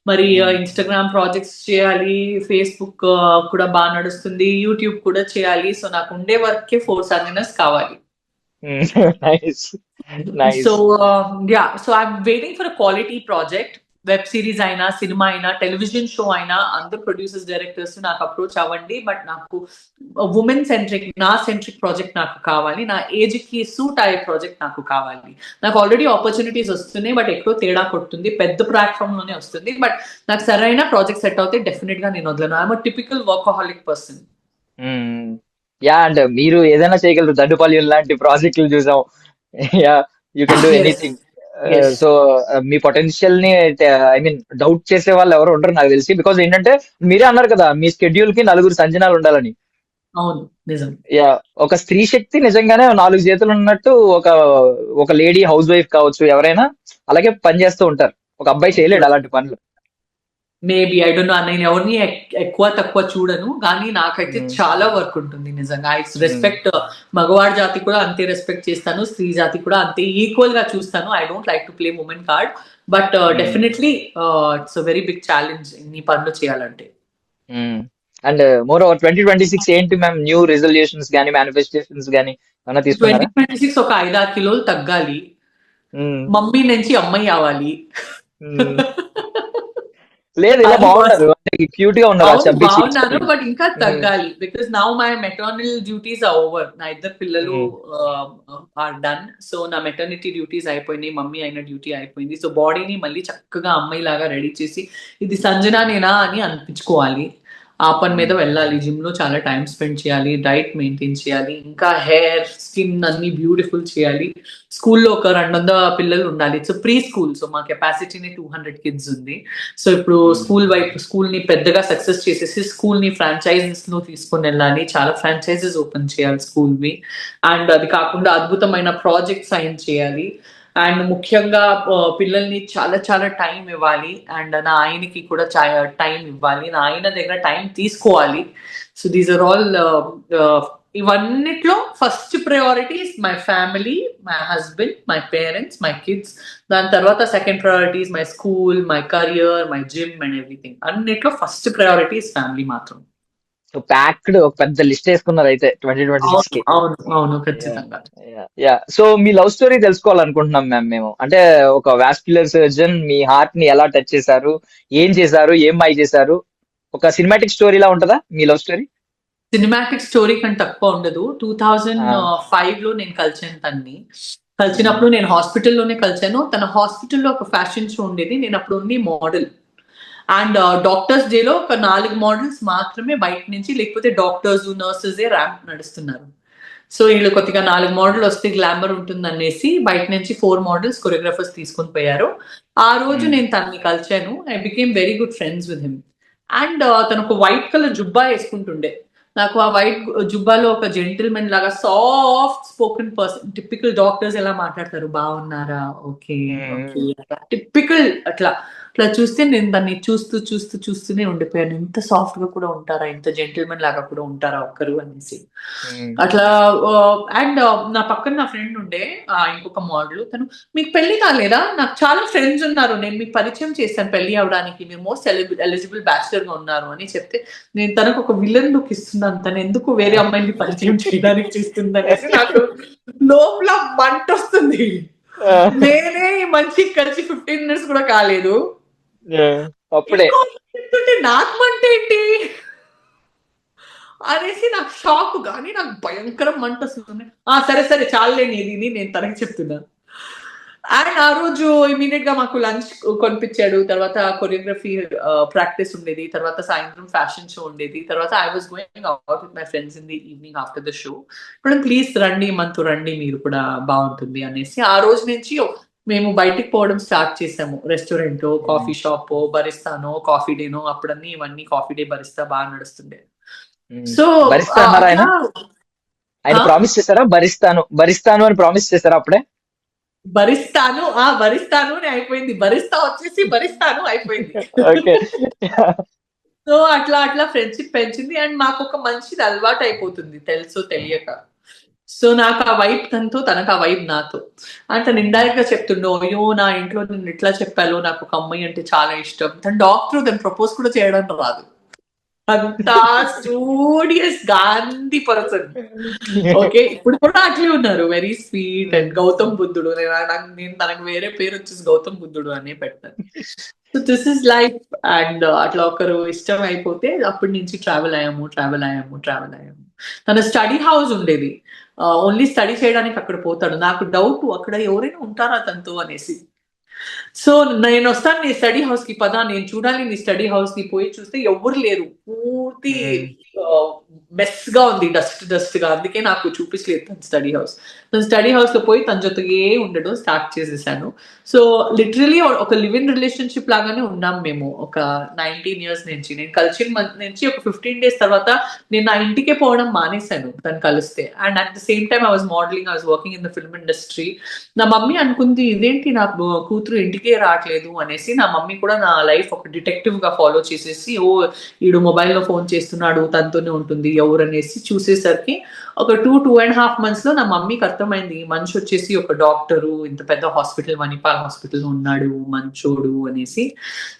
మరి ఇన్స్టాగ్రామ్ ప్రాజెక్ట్స్ చేయాలి, ఫేస్బుక్ కూడా బాగా నడుస్తుంది, యూట్యూబ్ కూడా చేయాలి. సో నాకు ఉండే వర్క్ కి 4 సర్వీనర్స్ కావాలి. So so I'm waiting for a quality project. Web series అయినా, సినిమా అయినా, టెలివిజన్ షో అయినా, అందరు ప్రొడ్యూసర్స్, డైరెక్టర్స్ నాకు అప్రోచ్ అవ్వండి. బట్ నాకు ఉమెన్ సెంట్రిక్, నా సెంట్రిక్ ప్రాజెక్ట్ నాకు కావాలి. నా ఏజ్ కి సూట్ అయ్యే ప్రాజెక్ట్ నాకు కావాలి. నాకు ఆల్రెడీ ఆపర్చునిటీస్ వస్తున్నాయి, బట్ ఎక్కువ తేడా కొడుతుంది. పెద్ద ప్లాట్ఫామ్ లోనే వస్తుంది, బట్ నాకు సరైన ప్రాజెక్ట్ సెట్ అవుతే డెఫినెట్ గా నేను వదలను. I'm typical workaholic person. Yeah, and మీరు ఏదైనా చేయగలరు. దడ్డుపాల్యం లాంటి ప్రాజెక్టులు చూసాం. Yeah, you can do anything. So me potential ని ఐ మీన్ డౌట్ చేసే వాళ్ళు ఎవరు ఉండరు నాకు తెలిసి. బికాస్ ఏంటంటే మీరే అన్నారు కదా, మీ స్కెడ్యూల్ కి 4 సంజనాలు ఉండాలని. అవును, నిజం. యా, ఒక స్త్రీ శక్తి నిజంగానే 4 చేతులు ఉన్నట్టు ఒక లేడీ హౌస్ వైఫ్ కావచ్చు, ఎవరైనా అలాగే పని చేస్తూ ఉంటారు. ఒక అబ్బాయి చేయలేడు అలాంటి పనులు. Maybe I don't know. నేను ఎవరిని ఎక్కువ తక్కువ చూడను, కానీ నాకైతే చాలా వర్క్ ఉంటుంది నిజంగా. ఐ రెస్పెక్ట్ మగవాడి జాతి కూడా అంతే రెస్పెక్ట్ చేస్తాను, స్త్రీ జాతి కూడా అంతే ఈక్వల్ గా చూస్తాను. I don't like to play women card, but definitely it's a very big challenge ఇన్ని పనులు చేయాలంటే. అండ్ మోర్ ఓవర్ 2026 ఏంటి మ్యామ్ న్యూ రిజల్యూషన్స్ గానీ, మేనిఫెస్టేషన్స్ గానీ ఏమైనా తీసుకున్నారా? 2026 ఒక 5-6 కిలోలు తగ్గాలి, మమ్మీ నుంచి అమ్మాయి అవ్వాలి. లేదు, ఇలా బాగున్నారు, క్యూట్ గా ఉన్నారు, బాగున్నాను, బట్ ఇంకా తగ్గాలి. Because now my maternal duties are over. నా ఇద్దరు పిల్లలు ఆర్ డన్. సో నా మెటర్నిటీ డ్యూటీస్ అయిపోయినాయి, మమ్మీ అయిన డ్యూటీ అయిపోయింది. సో బాడీని మళ్ళీ చక్కగా అమ్మాయి లాగా రెడీ చేసి ఇది సంజనానేనా అని అనిపించుకోవాలి. ఆ పని మీద వెళ్ళాలి. జిమ్ లో చాలా టైం స్పెండ్ చేయాలి, డైట్ మెయింటైన్ చేయాలి, ఇంకా హెయిర్, స్కిన్ అన్ని బ్యూటిఫుల్ చేయాలి. స్కూల్లో ఒక 200 పిల్లలు ఉండాలి. It's pre school. సో మా కెపాసిటీని 200 కిడ్స్ ఉంది. సో ఇప్పుడు స్కూల్ ని పెద్దగా సక్సెస్ చేసేసి స్కూల్ ని ఫ్రాంచైజెస్ లో తీసుకొని వెళ్ళాలి. చాలా ఫ్రాంచైజెస్ ఓపెన్ చేయాలి స్కూల్ వి. అండ్ అది కాకుండా అద్భుతమైన ప్రాజెక్ట్ సైన్ చేయాలి. అండ్ ముఖ్యంగా పిల్లల్ని చాలా చాలా టైం ఇవ్వాలి. అండ్ నా ఆయనకి కూడా టైం ఇవ్వాలి, నా ఆయన దగ్గర టైం తీసుకోవాలి. సో దీస్ ఆర్ ఆల్ ఇవన్నిట్లో first priorities my family, my husband, my parents, my kids. దాని తర్వాత second priorities my school, my career, my gym and everything. అన్నిట్లో ఫస్ట్ ప్రయారిటీస్ ఫ్యామిలీ మాత్రం. సో ప్యాక్డ్ ఒక పెద్ద లిస్ట్ వేసుకున్నారు అయితే 2026 కి. అవును ఖచ్చితంగా. యా సో మీ లవ్ స్టోరీ తెలుసుకోవాలనుకుంటున్నాం మ్యామ్ మేము. అంటే ఒక వాస్క్యులర్ సర్జన్ మీ హార్ట్ ని ఎలా టచ్ చేశారు, ఏం చేశారు, ఏం మై చేశారు, ఒక సినిమాటిక్ స్టోరీ లా ఉంటదా మీ లవ్ స్టోరీ? సినిమాటిక్ స్టోరీ కంటే తక్కువ ఉండదు. 2005 లో నేను కలిసాను తన్ని. కలిసినప్పుడు నేను హాస్పిటల్లోనే కలిసాను. తన హాస్పిటల్లో ఒక ఫ్యాషన్ షో ఉండేది. నేను అప్పుడు ఓన్లీ మోడల్. అండ్ డాక్టర్స్ డేలో ఒక 4 మోడల్స్ మాత్రమే బయట నుంచి, లేకపోతే డాక్టర్స్ నర్సెస్ ర్యాంప్ నడుస్తున్నారు. సో వీళ్ళు కొద్దిగా 4 మోడల్ వస్తే గ్లామర్ ఉంటుంది అనేసి బయట నుంచి 4 మోడల్స్ కొరియోగ్రాఫర్స్ తీసుకొని పోయారు. ఆ రోజు నేను తనని కలిసాను. I became very good friends with him. And తను ఒక వైట్ కలర్ జుబ్బా వేసుకుంటుండే. నాకు ఆ వైట్ జుబ్బాలో ఒక జెంటిల్మెన్ లాగా soft spoken person, typical doctors ఎలా మాట్లాడతారు, బాగున్నారా, ఓకే ఓకే, టిపికల్ అట్లా అట్లా చూస్తే నేను దాన్ని చూస్తూనే ఉండిపోయాను. ఇంత సాఫ్ట్ గా కూడా ఉంటారా, ఇంత జెంటిల్మెన్ లాగా కూడా ఉంటారా ఒక్కరు అనేసి అట్లా. అండ్ నా పక్కన నా ఫ్రెండ్ ఉండే ఇంకొక మోడల్. తను, మీకు పెళ్లి కాలేదా, నాకు చాలా ఫ్రెండ్స్ ఉన్నారు, నేను మీకు పరిచయం చేస్తాను పెళ్లి అవడానికి, మీరు మోస్ట్ ఎలిజిబుల్ బ్యాచిలర్ గా ఉన్నారు అని చెప్తే, నేను తనకు ఒక విలన్ లుక్ ఇస్తున్నాను, తను ఎందుకు వేరే అమ్మాయిని పరిచయం చేయడానికి చూస్తుంది అనేసి నాకు లోపల మంట వస్తుంది. నేనే ఈ మనిషికి కలిసి 15 minutes కూడా కాలేదు, అప్పుడే నాకు మంట ఏంటి అనేసి నాకు షాక్. కానీ నాకు భయంకరం మంట వస్తుంది. సరే చాలులేని ఇది నేను తనకి చెప్తున్నాను. అండ్ ఆ రోజు ఇమీడియట్ గా మాకు లంచ్ కొనిపించాడు. తర్వాత కొరియోగ్రఫీ ప్రాక్టీస్ ఉండేది. తర్వాత సాయంత్రం ఫ్యాషన్ షో ఉండేది. తర్వాత I was going out with my friends in the evening after the show. ఇప్పుడు ప్లీజ్ రండి, మనతో రండి, మీరు కూడా బాగుంటుంది అనేసి ఆ రోజు నుంచి మేము బయటికి పోవడం స్టార్ట్ చేసాము. రెస్టారెంట్, కాఫీ షాప్, బరిస్తానో, కాఫీ డేనో, అప్పుడన్నీ ఇవన్నీ కాఫీ డే బరిస్తా బాగా నడుస్తుండే. సో భరిస్తా అన్నారా ఆయన ప్రామిస్ చేశారా? భరిస్తాను అని ప్రామిస్ చేశారా అప్పుడే? భరిస్తాను అని అయిపోయింది, భరిస్తా వచ్చేసి భరిస్తాను అయిపోయింది. సో అట్లా ఫ్రెండ్షిప్ పెంచింది. అండ్ మాకు ఒక మంచిది అలవాటు అయిపోతుంది తెలుసో తెలియక. సో నాకు ఆ వైబ్ తనతో, తనకు ఆ వైబ్ నాతో. అంటే తను ఇండైరెక్ట్ గా చెప్తుండో, అయ్యో నా ఇంట్లో నేను ఎట్లా చెప్పాలో, నాకు ఒక అమ్మాయి అంటే చాలా ఇష్టం. తన డాక్టర్, తను ప్రపోజ్ కూడా చేయడం రాదు, అంతా స్టూడియస్ గాంధీ పర్సన్. ఓకే, ఇప్పుడు కూడా అట్లే ఉన్నారు, వెరీ స్వీట్. అండ్ గౌతమ్ బుద్ధుడు, నేను తనకు వేరే పేరు వచ్చేసి గౌతమ్ బుద్ధుడు అనే పెట్టాను. So this is life. And అట్లా ఒకరు ఇష్టం అయిపోతే అప్పటి నుంచి ట్రావెల్ అయ్యాము. తన స్టడీ హౌస్ ఉండేది, ఓన్లీ స్టడీ చేయడానికి అక్కడ పోతాడు. నాకు డౌట్, అక్కడ ఎవరైనా ఉంటారా తనతో అనేసి. సో నేను వస్తాను నీ స్టడీ హౌస్ కి పదా, నేను చూడాలి నీ స్టడీ హౌస్ కి. పోయి చూస్తే ఎవరు లేరు, పూర్తి మెస్ గా ఉంది, డస్ట్ గా. అందుకే నాకు చూపించలేదు తన స్టడీ హౌస్. తన స్టడీ హౌస్ లో పోయి తన జొతగే ఉండడం స్టార్ట్ చేసేసాను. సో లిటరలీ ఒక లివ్ ఇన్ రిలేషన్షిప్ లాగానే ఉన్నాం మేము ఒక 19 years నుంచి. నేను కలిసిన నుంచి ఒక 15 days తర్వాత నేను నా ఇంటికే పోవడం మానేశాను తను కలిస్తే. And at the same time I was modelling, I was working in the film industry. నా మమ్మీ అనుకుంది, ఇదేంటి నా కూతురు ఇంటికే రావట్లేదు అనేసి. నా మమ్మీ కూడా నా లైఫ్ ఒక డిటెక్టివ్ గా ఫాలో చేసేసి, ఈడు మొబైల్లో ఫోన్ చేస్తున్నాడు, తనతోనే ఉంటుంది ఎవరు అనేసి చూసేసరికి ఒక 2.5 months లో నా మమ్మీకి అర్థమైంది, మనిషి వచ్చేసి ఒక డాక్టరు, ఇంత పెద్ద హాస్పిటల్, మణిపాల్ హాస్పిటల్ ఉన్నాడు, మంచోడు అనేసి.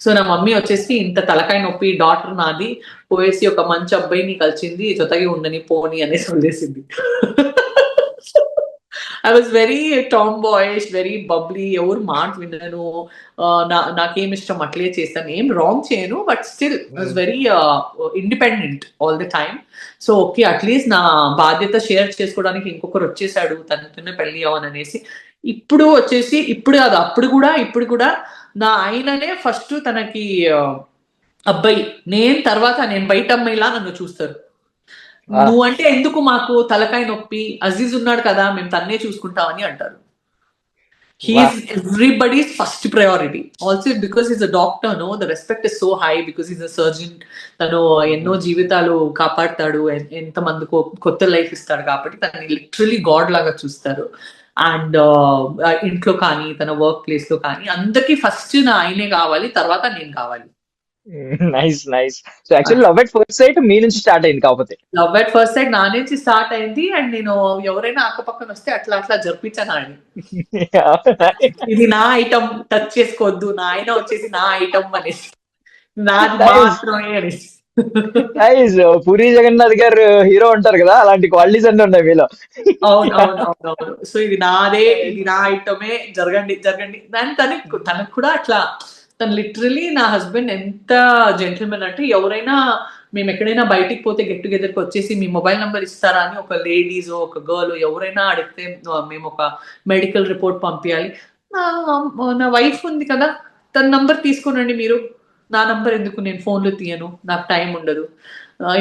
సో నా మమ్మీ వచ్చేసి, ఇంత తలకాయ నొప్పి డాక్టర్ నాది, పోయేసి ఒక మంచి అబ్బాయిని కలిసింది, జొతగి ఉండని పోని అనేసి వదిలేసింది. I was very tomboyish, very bubbly, ఎవరు మాట వినను, నాకేం ఇష్టం అట్లే చేస్తాను, ఏం రాంగ్ చేయను, but still I was very independent all the time. So okay, at least నా బాధ్యత షేర్ చేసుకోవడానికి ఇంకొకరు వచ్చేసాడు, తనతోనే పెళ్లి అవ్వను అనేసి. ఇప్పుడు వచ్చేసి, ఇప్పుడు కాదు ఇప్పుడు కూడా నా ఆయననే ఫస్ట్ తనకి అబ్బాయి, నేను తర్వాత నేను బయట అమ్మాయిలా నన్ను చూస్తారు. నువ్వంటే ఎందుకు మాకు తలకాయ నొప్పి, అజీజ్ ఉన్నాడు కదా మేము తన్నే చూసుకుంటామని అంటారు. He's everybody's first priority. Also because is a doctor, no the respect is so high, because is a surgeon. తను ఎన్నో జీవితాలు కాపాడుతాడు, ఎంత మందికో కొత్త లైఫ్ ఇస్తాడు, కాబట్టి తనని లిటరలీ గాడ్ లాగా చూస్తారు. అండ్ ఇంట్లో కానీ తన వర్క్ ప్లేస్ లో కానీ అందరికి ఫస్ట్ నా ఆయనే కావాలి, తర్వాత నేను కావాలి. Nice. So actually love at first sight మీ నుంచి స్టార్ట్ అయింది. కాకపోతే లవ్ ఎట్ ఫస్ట్ సైట్ నా నుంచి స్టార్ట్ అయింది. అండ్ నేను ఎవరైనా అక్కపక్కన వస్తే అట్లా జరిపించాను అని, ఇది నా ఐటమ్, టచ్ చేసుకోవద్దు, నా ఆయన వచ్చేసి నా ఐటమ్ అనేసి, నాది మాత్రమే అనేసి. నైస్. పూరి జగన్నాథ్ గారు హీరో ఉంటారు కదా, అలాంటి క్వాలిటీస్ అన్ని ఉన్నాయి మీలో. అవును అవును అవును అవును. సో ఇది నాదే, ఇది నా ఐటమే, జరగండి జరగండి. దాని తనకు కూడా అట్లా, తను లిటరలీ నా హస్బెండ్ ఎంత జెంటిల్మెన్ అంటే, ఎవరైనా మేము ఎక్కడైనా బయటికి పోతే గెట్ టుగెదర్కి వచ్చేసి మీ మొబైల్ నెంబర్ ఇస్తారా అని ఒక లేడీస్ ఒక గర్ల్ ఎవరైనా అడిగితే మేము ఒక మెడికల్ రిపోర్ట్ పంపించాలి, నా వైఫ్ ఉంది కదా తన నంబర్ తీసుకోనండి మీరు, నా నంబర్ ఎందుకు, నేను ఫోన్లో తీయను, నాకు టైం ఉండదు,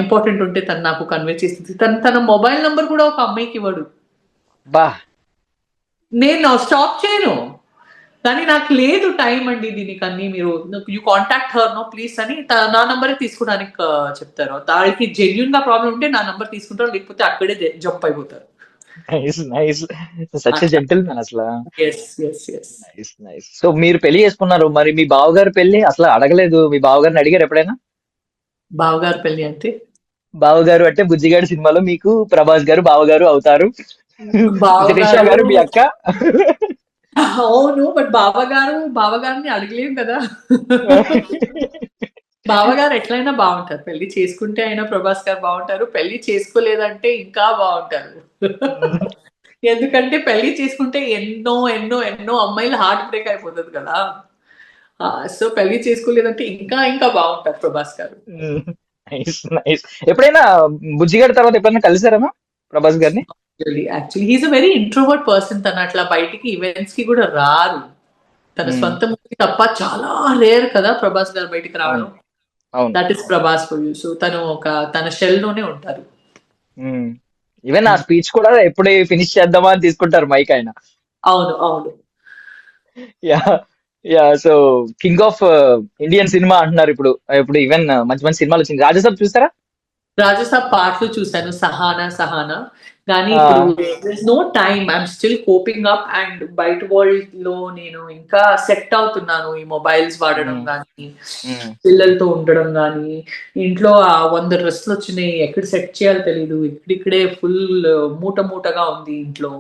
ఇంపార్టెంట్ ఉంటే తను నాకు కన్వే చేస్తుంది. తన మొబైల్ నంబర్ కూడా ఒక అమ్మాయికి ఇవ్వడు. బా. నేను స్టాప్ చేయను, కానీ నాకు లేదు టైం అండి దీనికి అన్ని, మీరు you contact her no please అని నా నంబరే తీసుకోవడానికి చెప్తారు. దానికి జెన్యున్ గా ప్రాబ్లం ఉంటే నా నంబర్ తీసుకుంటారు, లేకపోతే అక్కడే జంప్ అయిపోతారు. Nice nice. సచ్ జెంటిల్మెన్ అసలు. Yes yes yes. Nice nice. So మీరు పెళ్లి చేసుకున్నారు, మరి మీ బావగారు పెళ్లి అసలు అడగలేదు, మీ బావగారిని అడిగారు ఎప్పుడైనా? బావగారు పెళ్లి అంటే, బావగారు అంటే బుజ్జిగాడి సినిమాలో మీకు ప్రభాస్ గారు బావగారు అవుతారు, త్రిష గారు బావగారు మీ అక్క. అవును, బట్ బావగారిని అడగలేము కదా. బావగారు ఎట్లయినా బాగుంటారు, పెళ్లి చేసుకుంటే అయినా ప్రభాస్ గారు బాగుంటారు, పెళ్లి చేసుకోలేదంటే ఇంకా బాగుంటారు. ఎందుకంటే పెళ్లి చేసుకుంటే ఎన్నో ఎన్నో ఎన్నో అమ్మాయిలు హార్ట్ బ్రేక్ అయిపోతుంది కదా. సో పెళ్లి చేసుకోలేదంటే ఇంకా ఇంకా బాగుంటారు ప్రభాస్ గారు. Nice nice. ఎప్పుడైనా బుజ్జిగాడి తర్వాత ఎప్పుడైనా కలిసారమ్మా ప్రభాస్ గారిని? Actually he's a very introvert person. తను అట్లా బయటికి ఈవెంట్స్ కి కూడా రారు. తన సొంత మూవీ తప్ప చాలా రేర్ కదా ప్రభాస్ గారు బయటికి రావడం. That is Prabhas for you. So తన షెల్ లోనే ఉంటారు. ఈవెన్ ఆ స్పీచ్ కూడా ఎప్పుడే ఫినిష్ చేద్దామా అని తీసుకుంటారు మైక్ ఆయన. అవును అవును. Yeah yeah. So king of Indian cinema అంటున్నారు ఇప్పుడు. ఇప్పుడు ఈవెన్ మంచి మంచి సినిమాలు వచ్చింది. రాజసాబ్ చూసారా? రాజసాబ్ పాటలు చూసాను, సహానా. కానీ ఇప్పుడు no time, I'm still coping up, and బయట వరల్డ్ లో నేను ఇంకా సెట్ అవుతున్నాను. ఈ మొబైల్స్ వాడడం కానీ, పిల్లలతో ఉండడం కానీ, ఇంట్లో 100 డ్రెస్లు వచ్చినాయి, ఎక్కడ సెట్ చేయాలో తెలీదు, ఇక్కడిక్కడే ఫుల్ మూటగా ఉంది ఇంట్లో,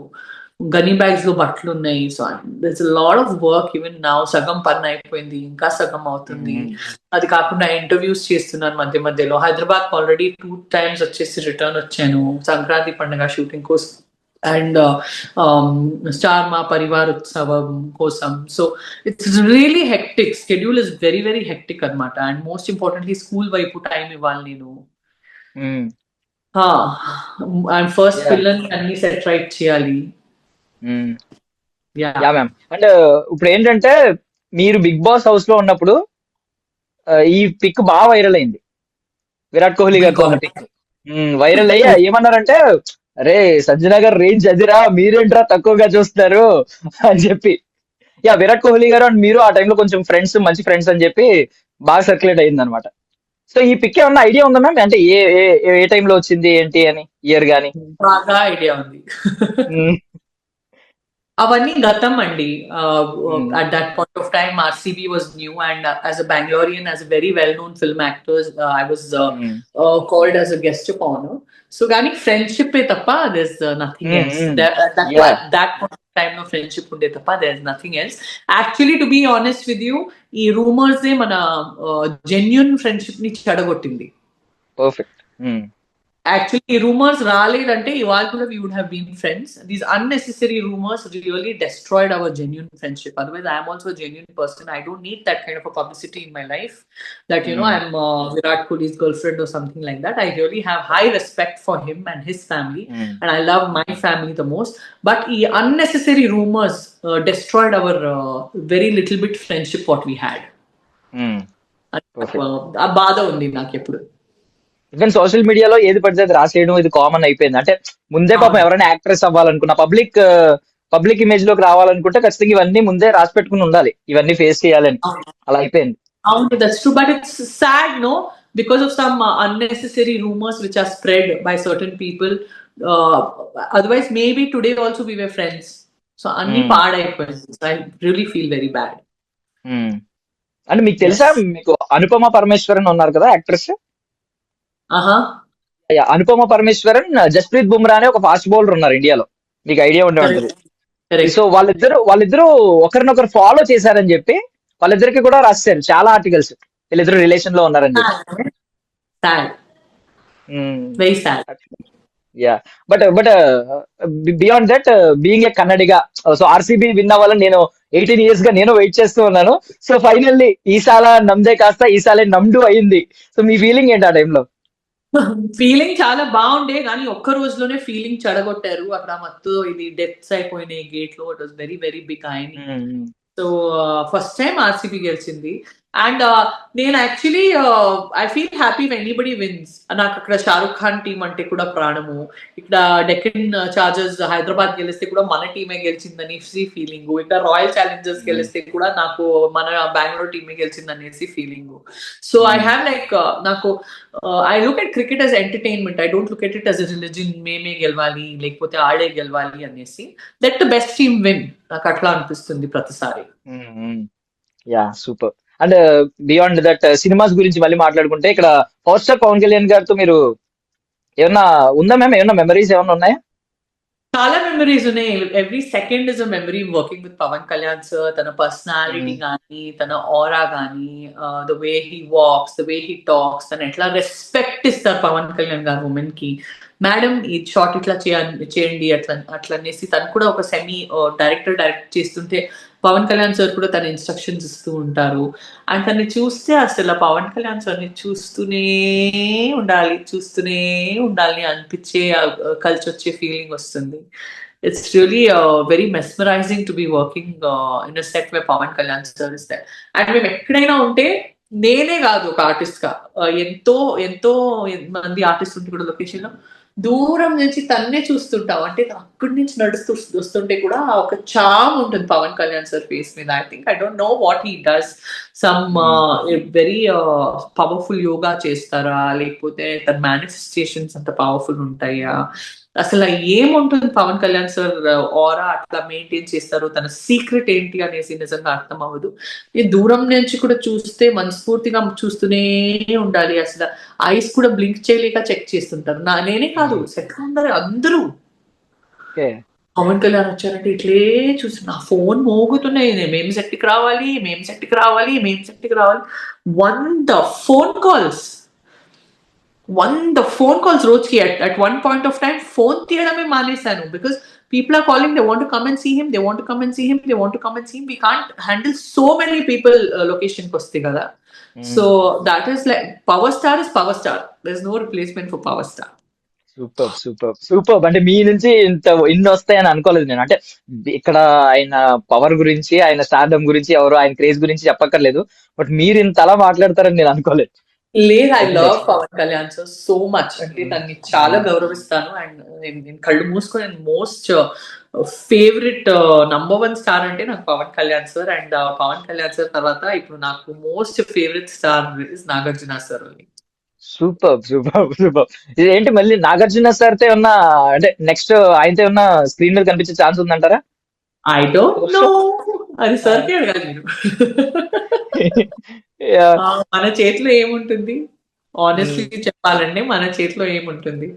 గనీ బ్యాగ్స్ లో బట్టలు ఉన్నాయి. So that's lot of work even now. సగం పని అయిపోయింది, ఇంకా సగం అవుతుంది. అది కాకుండా ఇంటర్వ్యూస్ చేస్తున్నాను మధ్య మధ్యలో. హైదరాబాద్ ఆల్రెడీ 2 times వచ్చేసి రిటర్న్ వచ్చాను సంక్రాంతి పండుగ షూటింగ్ కోసం, అండ్ స్టార్ మా పరివార్ ఉత్సవం కోసం. So it's really hectic, schedule is very very hectic అనమాట. అండ్ మోస్ట్ ఇంపార్టెంట్లీ స్కూల్ వైపు టైం ఇవ్వాలి నేను. అండ్ ఫస్ట్ పిల్లల్ని అన్ని సెట్ రైట్ చేయాలి. Yeah ma'am. అండ్ ఇప్పుడు ఏంటంటే మీరు బిగ్ బాస్ హౌస్ లో ఉన్నప్పుడు ఈ పిక్ బాగా వైరల్ అయింది, విరాట్ కోహ్లీ గారితో ఉన్న పిక్ వైరల్ అయ్యి ఏమన్నారంటే, అరే సంజన గారు రేంజ్ అదిరా, మీరేంట్రా తక్కువగా చూస్తారు అని చెప్పి. యా, విరాట్ కోహ్లీ గారు అండ్ మీరు ఆ టైంలో కొంచెం ఫ్రెండ్స్, మంచి ఫ్రెండ్స్ అని చెప్పి బాగా సర్క్యులేట్ అయింది అనమాట. సో ఈ పిక్ ఏమన్నా ఐడియా ఉందా మ్యామ్? అంటే ఏ ఏ టైంలో వచ్చింది ఏంటి అని, ఇయర్ గానీ? బాగా ఐడియా ఉంది. అవన్నీ గతం అండి. At that point of time RCB was new, and as a Bangalorean, as a very well known film actor, I was called as a guest of honor. So gani friendship e tappa, there's nothing else. That point of time no friendship unde tappa, there's nothing else. Actually, to be honest with you, ee rumors e mana genuine friendship ni chadagottindi. Perfect. Actually, rumors రాలేదంటే ఇవాళ కూడా we would have been friends. These unnecessary rumors really destroyed our genuine friendship. Otherwise, I am also a genuine person. I don't need that kind of a publicity in my life that, you know, I'm Virat Kohli's girlfriend or something like that. I really have high respect for him and his family, and I love my family the most. But unnecessary rumors destroyed our very little bit friendship what we had. ఆ బాధ ఉంది నాకు ఎప్పుడు. ఈవెన్ సోషల్ మీడియాలో ఏది పడితే అది రాసేయడం ఇది కామన్ అయిపోయింది. అంటే ముందే పాపం ఎవరైనా యాక్ట్రెస్ అవ్వాలనుకున్నా, పబ్లిక్ ఇమేజ్ లోకి రావాలనుకుంటే ఖచ్చితంగా ఇవన్నీ ముందే రాసి పెట్టుకుని ఉండాలి, ఇవన్నీ ఫేస్ చేయాలని. అలా అయిపోయింది. అవును, that's true, but it's sad no, because of some unnecessary rumors which are spread by certain people. Otherwise maybe today also we were friends. So అన్ని పాడైపోయింది. So I really feel very bad. అంటే మీకు తెలుసా, మీకు అనుపమ పరమేశ్వరన్ ఉన్నారు కదా యాక్ట్రెస్, అనుపమ పరమేశ్వరన్, జస్ప్రీత్ బుమ్రా అనే ఒక ఫాస్ట్ బౌలర్ ఉన్నారు ఇండియాలో, మీకు ఐడియా ఉండే ఉంటుంది. సో వాళ్ళిద్దరు ఒకరినొకరు ఫాలో చేశారని చెప్పి వాళ్ళిద్దరికి కూడా రాశారు చాలా ఆర్టికల్స్, వీళ్ళిద్దరు రిలేషన్ లో ఉన్నారని చెప్పి. Sad, very sad. Yeah but beyond that being a Kannadiga, so RCB win అవ్వాలని నేను 18 years గా నేను వెయిట్ చేస్తూ ఉన్నాను. సో ఫైనల్లీ ఈసాల నమ్దే కాస్త ఈసాలే నమ్డు అయింది. సో మీ ఫీలింగ్ ఏంటి ఆ టైంలో? ఫీలింగ్ చాలా బాగుండే, కానీ ఒక్క రోజులోనే ఫీలింగ్ చెడగొట్టారు. అక్కడ మొత్తం ఇది డెత్స్ అయిపోయినాయి గేట్ లో. It was very very big అయిన. సో ఫస్ట్ టైం ఆర్సీబీ గెలిచింది. అండ్ నేను actually I feel happy when anybody wins. నాకు అక్కడ షారుఖ్ ఖాన్ టీం అంటే కూడా ప్రాణము. ఇక్కడ డెక్కన్ చార్జర్స్ హైదరాబాద్ గెలిస్తే కూడా మన టీమే గెలిచిందని ఫీలింగ్. ఇక్కడ రాయల్ ఛాలెంజర్స్ గెలిస్తే కూడా నాకు మన బెంగళూరు టీమే గెలిచిందనేసి feeling. So I have like, నాకు I look at cricket as entertainment. I don't look at it as a religion, మేమే గెలవాలి లేకపోతే ఆడే గెలవాలి అనేసి. That the best team win, నాకు అట్లా అనిపిస్తుంది ప్రతిసారి. Yeah super. And beyond that cinemas గురించి మళ్ళీ మాట్లాడుకుంటే, ఇక్కడ పవర్ స్టార్ పవన్ కళ్యాణ్ గారితో మీరు ఏమన్నా ఉందా మ్యామ్? ఏమన్నా మెమరీస్ ఏమన్నా ఉన్నాయా? చాలా మెమరీస్ ఉన్నాయి. Every second is a memory working with Pawan Kalyan sir. తన పర్సనాలిటీ కానీ, తన ఆరా కానీ, the way he walks, the way he talks, తను ఎట్లా రెస్పెక్ట్ ఇస్తారు పవన్ కళ్యాణ్ గారు ఉమెన్ కి. మేడం ఈ షార్ట్ ఇట్లా చేయండి అట్లా అనేసి. తను కూడా ఒక సెమీ డైరెక్టర్ డైరెక్ట్ చేస్తుంటే పవన్ కళ్యాణ్ సార్ కూడా తన ఇన్స్ట్రక్షన్స్ ఇస్తూ ఉంటారు. అండ్ తనని చూస్తే అసలు పవన్ కళ్యాణ్ సార్ని చూస్తూనే ఉండాలి అనిపించే, కలిసి వచ్చే ఫీలింగ్ వస్తుంది. It's really very mesmerising to be working in a set way Pawan Kalyan sir is that. And మేము ఎక్కడైనా ఉంటే, నేనే కాదు ఒక ఆర్టిస్ట్ గా, ఎంతో మంది ఆర్టిస్ట్ ఉంటే కూడా లొకేషన్ లో దూరం నుంచి తన్నే చూస్తుంటాం. అంటే అక్కడి నుంచి నడుస్తూ వస్తుంటే కూడా ఒక చామ్ ఉంటుంది పవన్ కళ్యాణ్ సార్ ఫేస్ మీద. I think I don't know what he does. Some very powerful yoga చేస్తారా, లేకపోతే తన మేనిఫెస్టేషన్స్ అంత పవర్ఫుల్ ఉంటాయా, అసలు ఏముంటుంది పవన్ కళ్యాణ్ సార్ ఆరా అట్లా మెయింటైన్ చేస్తారు, తన సీక్రెట్ ఏంటి అనేసి నిజంగా అర్థం అవ్వదు. ఈ దూరం నుంచి కూడా చూస్తే మనస్ఫూర్తిగా చూస్తూనే ఉండాలి. అసలు ఐస్ కూడా బ్లింక్ చేయలేక చెక్ చేస్తుంటారు. నేనే కాదు, సెట్ అందరూ పవన్ కళ్యాణ్ వచ్చారంటే ఇట్లే చూసి నా ఫోన్ మోగుతున్నాయి. మేము సెట్కి రావాలి 100 ఫోన్ కాల్స్ రోజుకి. At one point of time phone తీయడమే మానేశాను. Because people are calling, they want to come and see him, we can't handle so many people location ki vaste kada. So that is like, power star is power star, there's no replacement for power star. Super. అంటే మీ నుంచి ఇన్ని వస్తాయని అనుకోలేదు నేను. అంటే ఇక్కడ ఆయన పవర్ గురించి, ఆయన స్టార్డమ్ గురించి, ఎవరు ఆయన క్రేజ్ గురించి చెప్పక్కర్లేదు. బట్ మీరు ఇంత అలా మాట్లాడతారని నేను అనుకోలేదు. లేదు, I love Pawan Kalyan sir so much. అంటే దాన్ని చాలా గౌరవిస్తాను. అండ్ నేను కళ్ళు మూసుకొని మోస్ట్ ఫేవరెట్ నంబర్ 1 స్టార్ అంటే నాకు Pawan Kalyan sir. And Pawan Kalyan sir తర్వాత ఇప్పుడు నాకు most favourite star is Nagarjuna sir. Super. ఏంటి మళ్ళీ నాగార్జున సార్ తో ఉన్న, అంటే నెక్స్ట్ ఆయనతో ఉన్న స్క్రీన్ మీద కనిపించే ఛాన్స్ ఉందంటారా? ఐ డోంట్ నో, అది సార్కే అడగాలి మీరు. మన చేతిలో ఏముంటుంది, ఆనెస్ట్లీ చెప్పాలంటే మన చేతిలో ఏముంటుంది.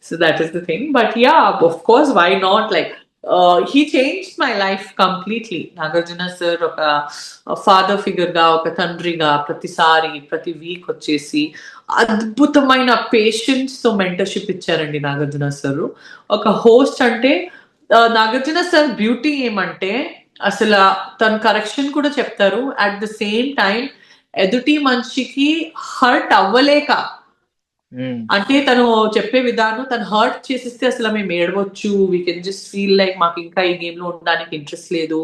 So that is the thing. But yeah, of course, why not, like he changed my life completely. Nagarjuna sir ఒక ఫాదర్ ఫిగర్ గా, ఒక తండ్రిగా ప్రతి వీక్ వచ్చేసి అద్భుతమైన పేషెన్స్ తో మెంటర్షిప్ ఇచ్చారండి నాగార్జున సార్. ఒక హోస్ట్ అంటే నాగార్జున సార్ బ్యూటీ ఏమంటే, అసలు తన కరెక్షన్ కూడా చెప్తారు. అట్ ద సేమ్ టైం ఎదుటి మనిషికి హర్ట్ అవ్వలేక, అంటే తను చెప్పే విధానం, తను హర్ట్ చేసిస్తే అసలు మేము ఏడవచ్చు, we can just feel like మాకు ఇంకా ఈ గేమ్ లో ఉండడానికి ఇంట్రెస్ట్ లేదు.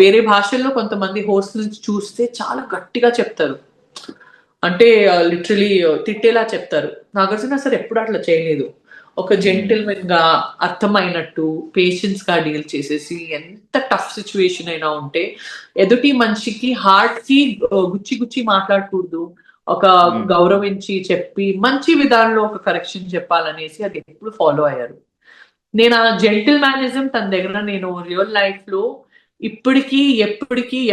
వేరే భాషల్లో కొంతమంది హోస్ట్ నుంచి చూస్తే చాలా గట్టిగా చెప్తారు, అంటే లిటరలీ తిట్టేలా చెప్తారు. నాగార్జున సార్ ఎప్పుడు అట్లా చేయలేదు. ఒక జెంటిల్మెన్ గా, అర్థమైనట్టు, పేషెన్స్ గా డీల్ చేసేసి, ఎంత టఫ్ సిచ్యువేషన్ అయినా ఉంటే ఎదుటి మనిషికి హార్ట్ కి గుచ్చి మాట్లాడకూడదు, ఒక గౌరవించి చెప్పి మంచి విధానంలో ఒక కరెక్షన్ చెప్పాలనేసి అది ఎప్పుడు ఫాలో అయ్యారు. నేను ఆ జెంటిల్ మేనిజం తన దగ్గర నేను రియల్ లైఫ్ లో ఇప్పటికీ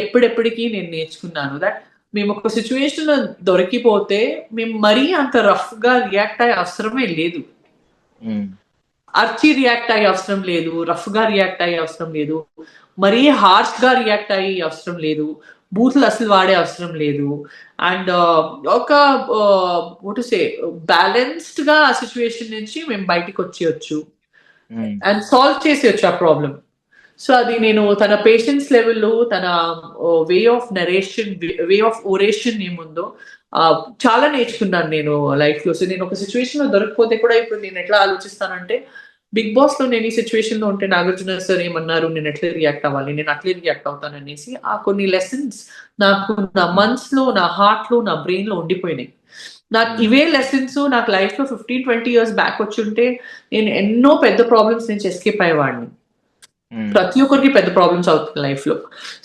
ఎప్పుడెప్పటికీ నేను నేర్చుకున్నాను. దట్ మేము ఒక సిచ్యువేషన్ లో దొరికిపోతే మేము మరీ అంత రఫ్ గా రియాక్ట్ అయ్యే అవసరమే లేదు. అర్చి రియాక్ట్ అయ్యే అవసరం లేదు, రఫ్ గా రియాక్ట్ అయ్యే అవసరం లేదు, మరీ హార్ష్ గా రియాక్ట్ అయ్యే అవసరం లేదు. బూతులు అసలు వాడే అవసరం లేదు. అండ్ ఒక వాట్ సే బ్యాలెన్స్డ్ గా ఆ సిచ్యువేషన్ నుంచి మేము బయటికి వచ్చేయచ్చు అండ్ సాల్వ్ చేసేయచ్చు ఆ ప్రాబ్లం. సో అది నేను తన పేషెన్స్ లెవెల్లో, తన way of narration, way of oration ఏముందో చాలా నేర్చుకున్నాను నేను లైఫ్ లో. సో నేను ఒక సిచ్యువేషన్ లో దొరకపోతే కూడా ఇప్పుడు నేను ఎట్లా ఆలోచిస్తానంటే, బిగ్ బాస్ లో నేను ఈ సిచ్యువేషన్ లో ఉంటే నాగార్జున సార్ ఏమన్నారు, నేను ఎట్లా రియాక్ట్ అవ్వాలి, నేను అట్లే రియాక్ట్ అవుతాను అనేసి ఆ కొన్ని లెసన్స్ నాకు నా మనసులో, నా హార్ట్ లో, నా బ్రెయిన్ లో ఉండిపోయినాయి. నాకు ఇవే లెసన్స్ నాకు లైఫ్ లో 15-20 years బ్యాక్ వచ్చి ఉంటే నేను ఎన్నో పెద్ద ప్రాబ్లమ్స్ నుంచి ఎస్కేప్ అయ్యేవాడిని. ప్రతి ఒక్కరికి పెద్ద ప్రాబ్లమ్స్ అవుతుంది లైఫ్ లో.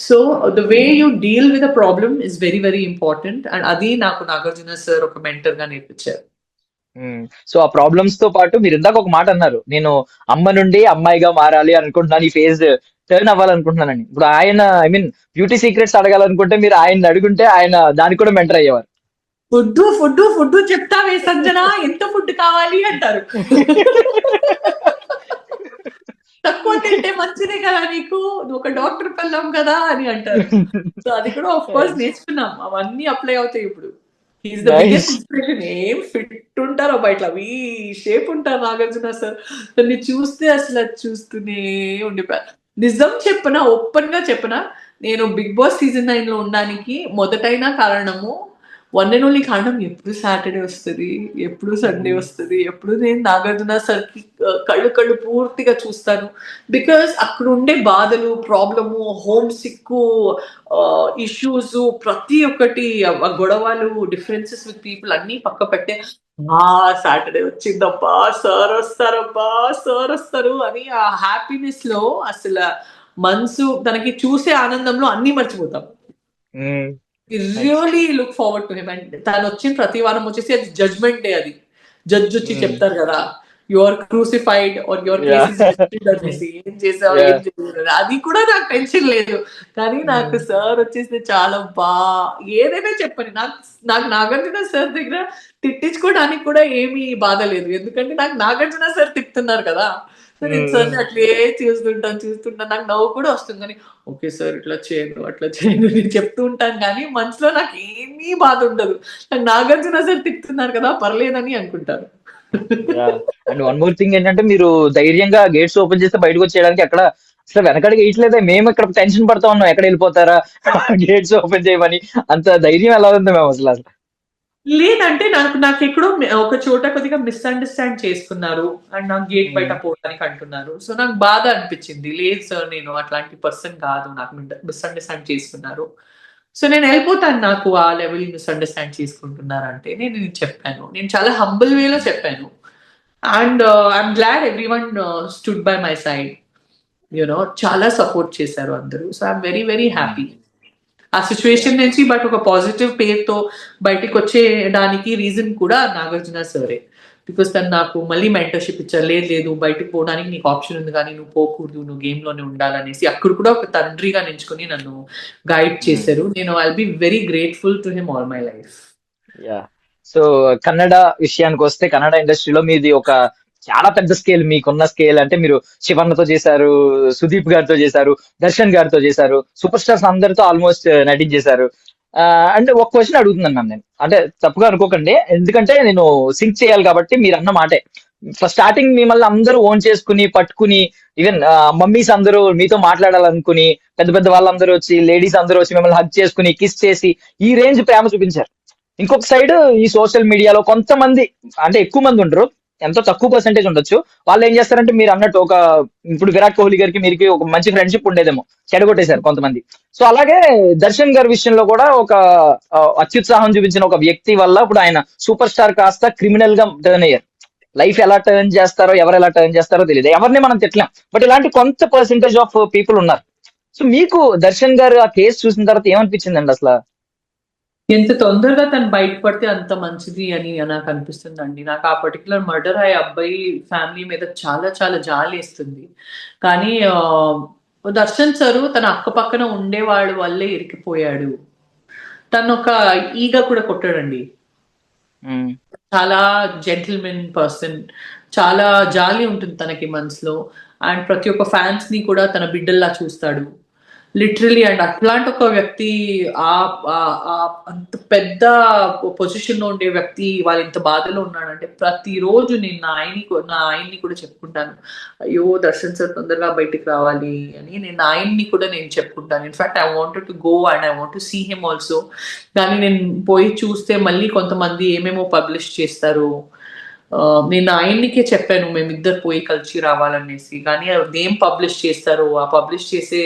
So the way you deal with a problem is very very important. And అది నాకు నాగార్జున సార్ ఒక మెంటర్ గా నేర్పించారు. సో ఆ ప్రాబ్లమ్స్ తో పాటు మీరు ఇందాక ఒక మాట అన్నారు, నేను అమ్మ నుండి అమ్మాయిగా మారాలి అనుకుంటున్నాను, ఈ ఫేజ్ టర్న్ అవ్వాలనుకుంటున్నానని. ఇప్పుడు ఆయన ఐ మీన్ బ్యూటీ సీక్రెట్స్ అడగాలనుకుంటే మీరు ఆయన అడుగుంటే ఆయన దానికి కూడా మెంటర్ అయ్యేవారు. ఫుడ్ ఫుడ్ ఫుడ్ చెప్తావే సంజన, ఎంత ఫుడ్ కావాలి అంటారు. తక్కువ తింటే మంచిదే కదా నీకు, నువ్వు ఒక డాక్టర్ పిల్లం కదా అని అంటారు. సో అది కూడా ఆఫ్ కోర్స్ నేర్చుకున్నాం, అవన్నీ అప్లై అవుతాయి ఇప్పుడు. Is the biggest inspiration. ఏం ఫిట్ ఉంటారో బయట, ఈ షేప్ ఉంటారు నాగార్జున సార్. దాన్ని చూస్తే అసలు అది చూస్తూనే ఉండిపోయారు. నిజం చెప్పనా, ఓపెన్ గా చెప్పనా, నేను బిగ్ బాస్ సీజన్ 9 లో ఉండడానికి మొదటైన కారణము, వన్ అండ్ ఓన్లీ కారణం, ఎప్పుడు సాటర్డే వస్తుంది, ఎప్పుడు సండే వస్తుంది, ఎప్పుడు నేను నాగార్జున సార్కి కళ్ళు పూర్తిగా చూస్తాను. బికాస్ అక్కడ ఉండే బాధలు, ప్రాబ్లము, హోమ్ సిక్కు, ఇష్యూస్, ప్రతి ఒక్కటి గొడవలు, డిఫరెన్సెస్ విత్ పీపుల్ అన్ని పక్క పెట్టే, సాటర్డే వచ్చిందబ్బా, సార్ వస్తారబ్బా, సార్ వస్తారు అని ఆ హ్యాపీనెస్ లో అసలు మనసు తనకి చూసే ఆనందంలో అన్ని మర్చిపోతాం. Really look forward to him. And తను వచ్చిన ప్రతి వారం వచ్చేసి అది జడ్జ్మెంట్ డే, అది జడ్జ్ వచ్చి చెప్తారు కదా, you are crucified or your case అనేసి, ఏం చేసావు ఏం చేయలేదు, అది కూడా నాకు టెన్షన్ లేదు. కానీ నాకు సార్ వచ్చేసి చాలా ఏదైనా చెప్పని, నాకు నాగార్జున సార్ దగ్గర తిట్టించుకోవడానికి కూడా ఏమీ బాధ లేదు, ఎందుకంటే నాకు నాగార్జున సార్ తిప్పుతున్నారు కదా. సో నేను సార్ అట్లే చూస్తుంటాను, నాకు నవ్వు కూడా వస్తుంది. కానీ ఓకే సార్ ఇట్లా చేయను అట్లా చేయను నేను చెప్తూ ఉంటాను, కానీ మనసులో నాకు ఏమీ బాధ ఉండదు. నాకు నాగార్జున సార్ తిప్పుతున్నారు కదా, పర్లేదని అనుకుంటాను. అండ్ వన్ మోర్ థింగ్ ఏంటంటే, మీరు ధైర్యంగా గేట్స్ ఓపెన్ చేస్తే బయటకు వచ్చేయడానికి అక్కడ అసలు వెనకడికి వేయట్లేదే, మేము ఇక్కడ టెన్షన్ పడతా ఉన్నాం ఎక్కడ వెళ్ళిపోతారా గేట్స్ ఓపెన్ చేయమని. అంత ధైర్యం ఎలా ఉంది మేము అసలు? లేదంటే నాకు ఎక్కడో ఒక చోట కొద్దిగా మిస్అండర్స్టాండ్ చేసుకున్నారు అండ్ నాకు గేట్ బయట పోవడానికి అంటున్నారు. సో నాకు బాధ అనిపించింది, లేదు సార్ నేను అట్లాంటి పర్సన్ కాదు, నాకు మిస్అండర్స్టాండ్ చేసుకున్నారు, సో నేను వెళ్ళిపోతాను, నాకు ఆ లెవెల్ మిస్అండర్స్టాండ్ చేసుకుంటున్నారంటే నేను చెప్పాను, నేను చాలా హంబుల్ వేలో చెప్పాను. And I'm glad every one stood by my side, you know చాలా సపోర్ట్ చేశారు అందరూ. So I'm very very happy ఆ సిచ్యువేషన్ నుంచి. బట్ ఒక పాజిటివ్ పేరుతో బయటికి వచ్చేయడానికి రీజన్ కూడా నాగార్జున సరే. బికాస్ తను నాకు మళ్ళీ మెంటర్షిప్ ఇచ్చారు, లేదు బయటకు పోవడానికి నీకు ఆప్షన్ ఉంది కానీ నువ్వు పోకూడదు, నువ్వు గేమ్ లోనే ఉండాలనేసి అక్కడ కూడా ఒక తండ్రిగా నించుకొని నన్ను గైడ్ చేశారు. నేను I will be very grateful to him all my life. So Kannada విషయానికి వస్తే, కన్నడ ఇండస్ట్రీలో మీది ఒక చాలా పెద్ద స్కేల్. మీకున్న స్కేల్ అంటే, మీరు శివన్నతో చేశారు, సుదీప్ గారితో చేశారు, దర్శన్ గారితో చేశారు, సూపర్ స్టార్స్ అందరితో ఆల్మోస్ట్ నటించేశారు. అంటే ఒక క్వశ్చన్ అడుగుతున్నాను మ్యామ్ నేను, అంటే తప్పుగా అనుకోకండి, ఎందుకంటే నేను సింక్ చేయాలి కాబట్టి. మీరు అన్న మాటే, స్టార్టింగ్ మిమ్మల్ని అందరూ ఓన్ చేసుకుని పట్టుకుని, ఈవెన్ మమ్మీస్ అందరూ మీతో మాట్లాడాలనుకుని, పెద్ద పెద్ద వాళ్ళందరూ వచ్చి, లేడీస్ అందరూ వచ్చి మిమ్మల్ని హగ్ చేసుకుని కిస్ చేసి ఈ రేంజ్ ప్రేమ చూపించారు. ఇంకొక సైడ్ ఈ సోషల్ మీడియాలో కొంతమంది, అంటే ఎక్కువ మంది ఉండరు, ఎంతో తక్కువ పర్సెంటేజ్ ఉండొచ్చు, వాళ్ళు ఏం చేస్తారంటే మీరు అన్నట్టు ఒక, ఇప్పుడు విరాట్ కోహ్లీ గారికి మీకు ఒక మంచి ఫ్రెండ్షిప్ ఉండేదేమో, చెడగొట్టేశారు కొంతమంది. సో అలాగే దర్శన్ గారి విషయంలో కూడా ఒక అత్యుత్సాహం చూపించిన ఒక వ్యక్తి వల్ల ఇప్పుడు ఆయన సూపర్ స్టార్ కాస్త క్రిమినల్ గా టర్న్ అయ్యారు. లైఫ్ ఎలా టర్న్ చేస్తారో, ఎవరు ఎలా టర్న్ చేస్తారో తెలియదు, ఎవరిని మనం తిట్టలేం, బట్ ఇలాంటి కొంత పర్సెంటేజ్ ఆఫ్ పీపుల్ ఉన్నారు. సో మీకు దర్శన్ గారు ఆ కేసు చూసిన తర్వాత ఏమనిపించిందండి అసలు? ఎంత తొందరగా తను బయటపడితే అంత మంచిది అని నాకు అనిపిస్తుందండి. నాకు ఆ పర్టికులర్ మర్డర్ అయ్యే అబ్బాయి ఫ్యామిలీ మీద చాలా చాలా జాలి వేస్తుంది. కానీ దర్శన్ సారు తన అక్కపక్కన ఉండేవాడు వల్లే ఇరికిపోయాడు. తను ఒక ఈగ కూడా కొట్టాడండి, చాలా జెంటిల్మెన్ పర్సన్, చాలా జాలి ఉంటుంది తనకి మనసులో. అండ్ ప్రతి ఒక్క ఫ్యాన్స్ ని కూడా తన బిడ్డల్లా చూస్తాడు. లిటరలీ అండ్ అట్లాంటి ఒక వ్యక్తి అంత పెద్ద పొజిషన్ లో ఉండే వ్యక్తి వాళ్ళు ఇంత బాధలో ఉన్నాడంటే ప్రతిరోజు నేను నా ఆయన్ని కూడా చెప్పుకుంటాను, అయ్యో దర్శన్ సార్ తొందరగా బయటికి రావాలి అని. నేను ఆయన్ని కూడా నేను చెప్పుకుంటాను. In fact I wanted to go and I want to see him also. కానీ నేను పోయి చూస్తే మళ్ళీ కొంతమంది ఏమేమో పబ్లిష్ చేస్తారు. నేను ఆయన్నికే చెప్పాను మేమిద్దరు పోయి కలిసి రావాలనేసి, కానీ అదేం పబ్లిష్ చేస్తారు, ఆ పబ్లిష్ చేసే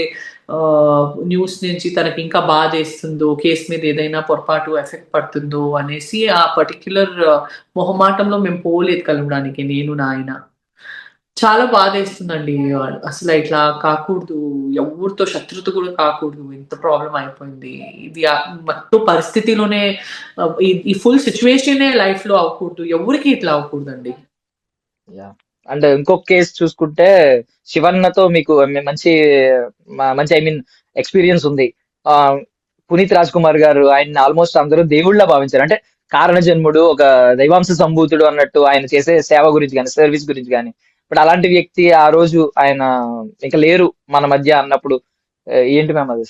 న్యూస్ నుంచి తనకి ఇంకా బాధ వేస్తుందో, కేసు మీద ఏదైనా పొరపాటు ఎఫెక్ట్ పడుతుందో అనేసి ఆ పర్టిక్యులర్ మొహమాటంలో మేము పోలేదు కలవడానికి, నేను నా ఆయన. చాలా బాధ వేస్తుందండి. అసలు ఇట్లా కాకూడదు, ఎవరితో శత్రుత కూడా కాకూడదు, ఇంత ప్రాబ్లం అయిపోయింది. ఇది మొత్తం పరిస్థితిలోనే ఈ ఫుల్ సిచ్యువేషనే లైఫ్ లో అవ్వకూడదు, ఎవరికి ఇట్లా అవ్వకూడదండి. అండ్ ఇంకొక కేసు చూసుకుంటే శివన్నతో మీకు మంచి మంచి ఐ మీన్ ఎక్స్పీరియన్స్ ఉంది. పునీత్ రాజ్ కుమార్ గారు ఆయన ఆల్మోస్ట్ అందరూ దేవుళ్ళ భావించారు. అంటే కారణ జన్ముడు, ఒక దైవాంశ సంభూతుడు అన్నట్టు ఆయన చేసే సేవ గురించి కానీ సర్వీస్ గురించి కానీ. బట్ అలాంటి వ్యక్తి ఆ రోజు ఆయన ఇంకా లేరు మన మధ్య అన్నప్పుడు ఏంటి మ్యామ్ అది?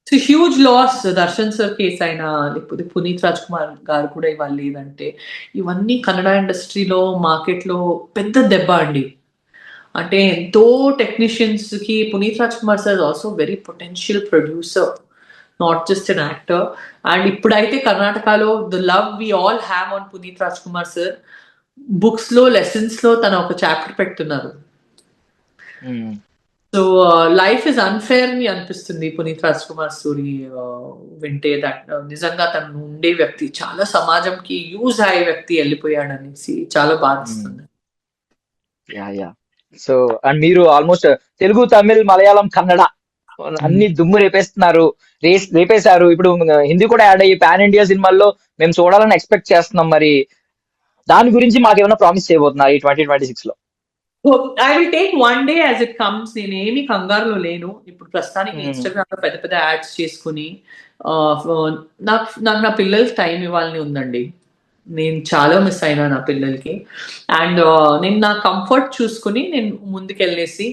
Huge loss. Darshan sir case అయినా లేకపోతే పునీత్ రాజ్ కుమార్ గారు కూడా ఇవాళ లేదంటే ఇవన్నీ కన్నడ ఇండస్ట్రీలో మార్కెట్లో పెద్ద దెబ్బ అండి. అంటే ఎంతో టెక్నీషియన్స్ కి Puneeth Raj Kumar sir also very potential producer, not just an actor. And ఇప్పుడైతే కర్ణాటకలో the love we all have on Puneeth Raj Kumar sir, books లో లెసన్స్ లో తన ఒక చాప్టర్ పెడుతున్నారు. సో లైఫ్ ఇస్ అన్ఫేర్ అని అనిపిస్తుంది పునీత్ రాజ్ కుమార్ స్టోరీ వింటే. దట్ నిజంగా తను ఉండే వ్యక్తి చాలా సమాజంకి యూజ్ అయ్యే వ్యక్తి వెళ్ళిపోయాడు అనేసి చాలా బాధిస్తుంది. సో అండ్ మీరు ఆల్మోస్ట్ తెలుగు, తమిళ్, మలయాళం, కన్నడ అన్ని దుమ్ము రేపేశారు. ఇప్పుడు హిందీ కూడా యాడ్ అయ్యి పాన్ ఇండియా సినిమాల్లో మేము చూడాలని ఎక్స్పెక్ట్ చేస్తున్నాం. మరి దాని గురించి మాకు ఏమైనా ప్రామిస్ చేయబోతున్నారు ఈ 2026 లో? I will take one day as it comes. నేను ఏమి కంగారులో లేను. ఇప్పుడు ప్రస్తుతానికి ఇన్స్టాగ్రామ్ లో పెద్ద పెద్ద యాడ్స్ చేసుకుని నాకు నా పిల్లలకి టైం ఇవ్వాలని ఉందండి. నేను చాలా మిస్ అయినా నా పిల్లలకి. అండ్ నేను నా కంఫర్ట్ చూసుకుని నేను ముందుకెళ్ళేసి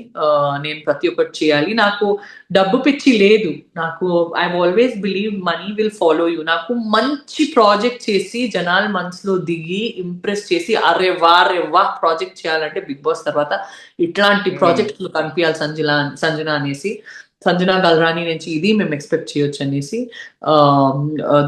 నేను ప్రతి ఒక్కటి చేయాలి. నాకు డబ్బు పిచ్చి లేదు. నాకు I always believe money will follow you. నాకు మంచి ప్రాజెక్ట్ చేసి జనాల మనసులో దిగి ఇంప్రెస్ చేసి అరే వా ప్రాజెక్ట్ చేయాలంటే బిగ్ బాస్ తర్వాత ఇట్లాంటి ప్రాజెక్టులు కనిపించాలి సంజన అనేసి, సంజన గల్రాని నుంచి ఇది మేము ఎక్స్పెక్ట్ చేయొచ్చు అనేసి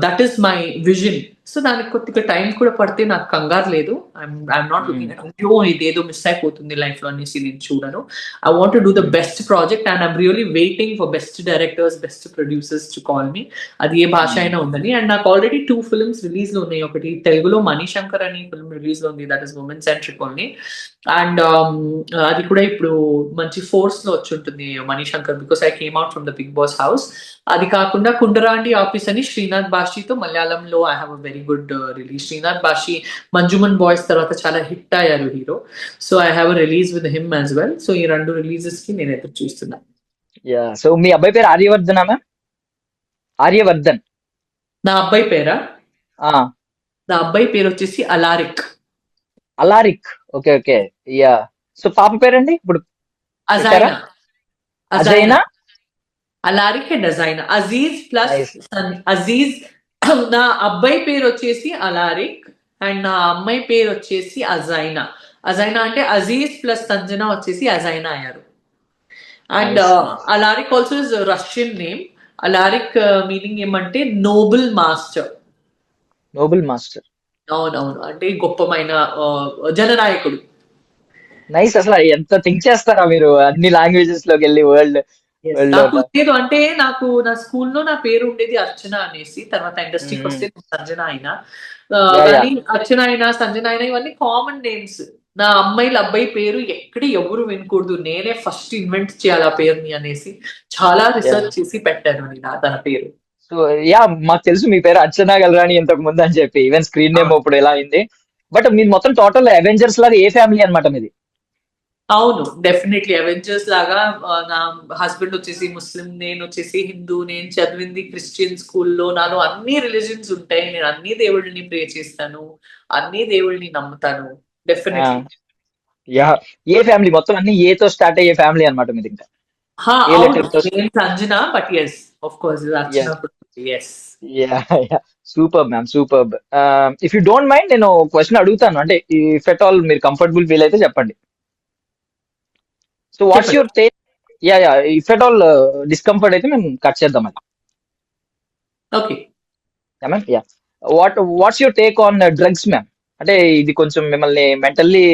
that is my vision. So దానికి కొద్దిగా టైం కూడా పడితే నాకు కంగారు లేదు. ఐఎమ్ నాట్ లుకింగ్ అట్ అయ్యో ఇదేదో మిస్ అయిపోతుంది లైఫ్ లో అనేసి నేను చూడను. I want to do the best project and I'm really waiting for best directors, best producers to call me. అది ఏ భాష అయినా ఉందని. అండ్ నాకు ఆల్రెడీ 2 ఫిల్మ్స్ రిలీజ్ లో ఉన్నాయి. ఒకటి తెలుగులో మణిశంకర్ అని ఫిల్మ్ రిలీజ్ లో ఉంది, that is women centric only. And అది కూడా ఇప్పుడు మంచి ఫోర్స్ లో వచ్చి ఉంటుంది Manishankar, because I came out from the Bigg Boss house. అది కాకుండా కుండరాండి ఆఫీస్ అని శ్రీనాథ్ బాషితో మలయాళంలో I have a very good release. Sreenath Bhasi Manjummel Boys తర్వాత చాలా హిట్ అయ్యారు hero. So I have a release with him as well. So ఈ 2 రిలీజెస్ కి నేను ఎదురు చూస్తున్నా. సో మీ అబ్బాయి పేరు ఆర్యవర్ధన్ మ్యామ్? ఆర్యవర్ధన్ నా అబ్బాయి పేరా? నా అబ్బాయి పేరు వచ్చేసి Alaric. Okay okay. Yeah. So పాప పేరండి ఇప్పుడు? Ajaina. Alaric and Ajaina. Aziz plus Aziz. నా అబ్బాయి పేరు వచ్చేసి అలారిక్ అండ్ నా అమ్మాయి పేరు వచ్చేసి అజైనా. అజైనా అంటే అజీజ్ ప్లస్ సంజన వచ్చేసి అజైనా అయ్యారు. And Alaric also is Russian name. Alaric meaning ఏమంటే నోబుల్ మాస్టర్. అవునవును, అంటే గొప్పమైన జననాయకుడు. నైస్. అసలు ఎంత థింక్ చేస్తారా మీరు అన్ని లాంగ్వేజెస్ లోకి వెళ్ళి వరల్డ్? నాకు లేదు అంటే నాకు నా స్కూల్లో నా పేరు ఉండేది అర్చన అనేసి, తర్వాత ఇండస్ట్రీకి వస్తే సంజన అయినా. కానీ అర్చన అయినా సంజన అయినా ఇవన్నీ కామన్ నేమ్స్. నా అబ్బాయి పేరు ఎక్కడ ఎవరు వినకూడదు, నేనే ఫస్ట్ ఇన్వెంట్ చేయాలి ఆ పేరుని అనేసి చాలా రీసెర్చ్ చేసి పెట్టాను తన పేరు. సో మాకు తెలుసు మీ పేరు అర్చన గల్రాని ఇంతకు ముందు అని చెప్పి, ఈవెన్ స్క్రీన్ నేమ్ ఇప్పుడు ఎలా అయింది. బట్ మీరు మొత్తం టోటల్ అవెంజర్స్ లాగా ఏ ఫ్యామిలీ అనమాట మీది? అవును, డెఫినెట్లీ అవెంజర్స్ లాగా. నా హస్బెండ్ వచ్చేసి ముస్లిం, నేను వచ్చేసి హిందూ. నేను చదివింది క్రిస్టియన్ స్కూల్లో. నాలో అన్ని రిలీజన్స్ ఉంటాయి. నేను అన్ని దేవుళ్ళని ప్రే చేస్తాను, అన్ని దేవుళ్ళని నమ్ముతాను. డెఫినెట్లీ. ఏ ఫ్యామిలీ మొత్తం అన్ని ఏతో స్టార్ట్ అయ్యే ఫ్యామిలీ అనమాట మీది ఇంకా? ఏ లెటర్ తో? Sanjana, but yes of course Archana. Yes. Super ma'am, super. If you don't mind నేను క్వశ్చన్ అడుగుతాను, అంటే ఇఫ్ ఎట్ ఆల్ మీరు కంఫర్టబుల్ ఫీల్ అయితే చెప్పండి. So what's your take? If at all discomfort అయితే మేము కట్ చేద్దాం అది. Okay. Ma'am what's your take on drugs ma'am? అంటే ఇది కొంచెం మిమ్మల్ని మెంటల్లీ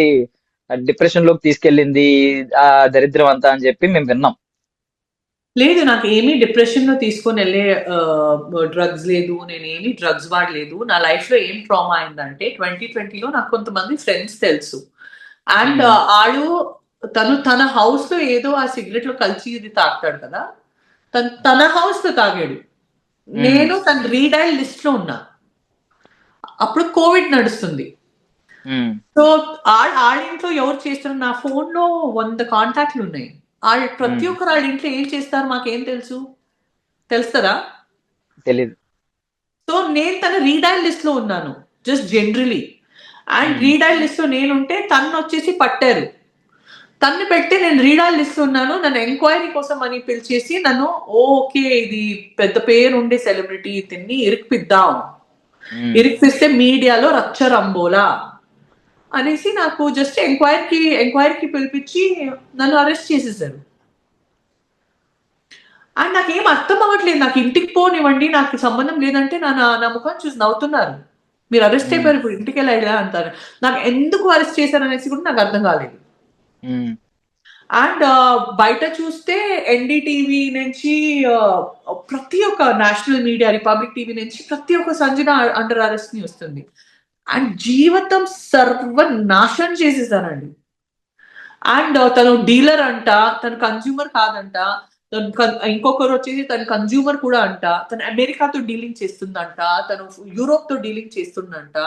డిప్రెషన్ లోకి తీసుకెళ్ళింది ఆ దరిద్రం అంతా అని చెప్పి మేము విన్నాం. లేదు, నాకు ఏమీ డిప్రెషన్ లో తీసుకొని వెళ్ళే డ్రగ్స్ లేదు, నేను ఏమీ డ్రగ్స్ వాడలేదు. నా లైఫ్ లో ఏం ట్రామా అయిందంటే 2020లో నాకు కొంతమంది ఫ్రెండ్స్ తెలుసు, అండ్ ఆడు తన హౌస్ లో ఏదో ఆ సిగరెట్ లో కలిసి ఇది తాగుతాడు కదా, తన హౌస్ లో తాగాడు. నేను తన రీడైల్ లిస్ట్ లో ఉన్నా, అప్పుడు కోవిడ్ నడుస్తుంది. సో ఆడింట్లో ఎవరు చేస్తున్నారు, నా ఫోన్ లో 100 కాంటాక్ట్లు ఉన్నాయి. ప్రతి ఒక్కరు వాళ్ళ ఇంట్లో ఏం చేస్తారు మాకేం తెలుస్తుందా? తెలీదు. సో నేను తన రీడైల్ లిస్ట్ లో ఉన్నాను, just generally. And redial list లో నేనుంటే తను వచ్చేసి పట్టారు. తన్ని పెడితే నేను రీడైల్ లిస్ట్ లో ఉన్నాను, నన్ను ఎంక్వైరీ కోసం అని పిలిచేసి నన్ను ఓకే ఇది పెద్ద పేరు ఉండే సెలబ్రిటీ, ఇతన్ని ఇరికిపిద్దాం, ఇరికిపిస్తే మీడియాలో రచ్చరంబోలా అనేసి నాకు జస్ట్ ఎంక్వైరీకి పిలిపించి నన్ను అరెస్ట్ చేసేసారు. అండ్ నాకేం అర్థం అవ్వట్లేదు, నాకు ఇంటికి పోనివ్వండి, నాకు సంబంధం లేదంటే నా ముఖం చూసి నవ్వుతున్నారు. మీరు అరెస్ట్ అయిపోయారు, ఇప్పుడు ఇంటికి వెళ్ళా అంటారు. నాకు ఎందుకు అరెస్ట్ చేశారు అనేసి కూడా నాకు అర్థం కాలేదు. అండ్ బయట చూస్తే ఎన్డీటీవీ నుంచి ప్రతి ఒక్క నేషనల్ మీడియా, రిపబ్లిక్ టీవీ నుంచి ప్రతి ఒక్క సంజన అండర్ అరెస్ట్ ని వస్తుంది. అండ్ జీవితం సర్వనాశనం చేసేసానండి. అండ్ తను డీలర్ అంట, తను కన్జ్యూమర్ కాదంట, ఇంకొకరు వచ్చేసి తను కన్జ్యూమర్ కూడా అంట, తను అమెరికాతో డీలింగ్ చేస్తుందంట, తను యూరోప్ తో డీలింగ్ చేస్తుందంట.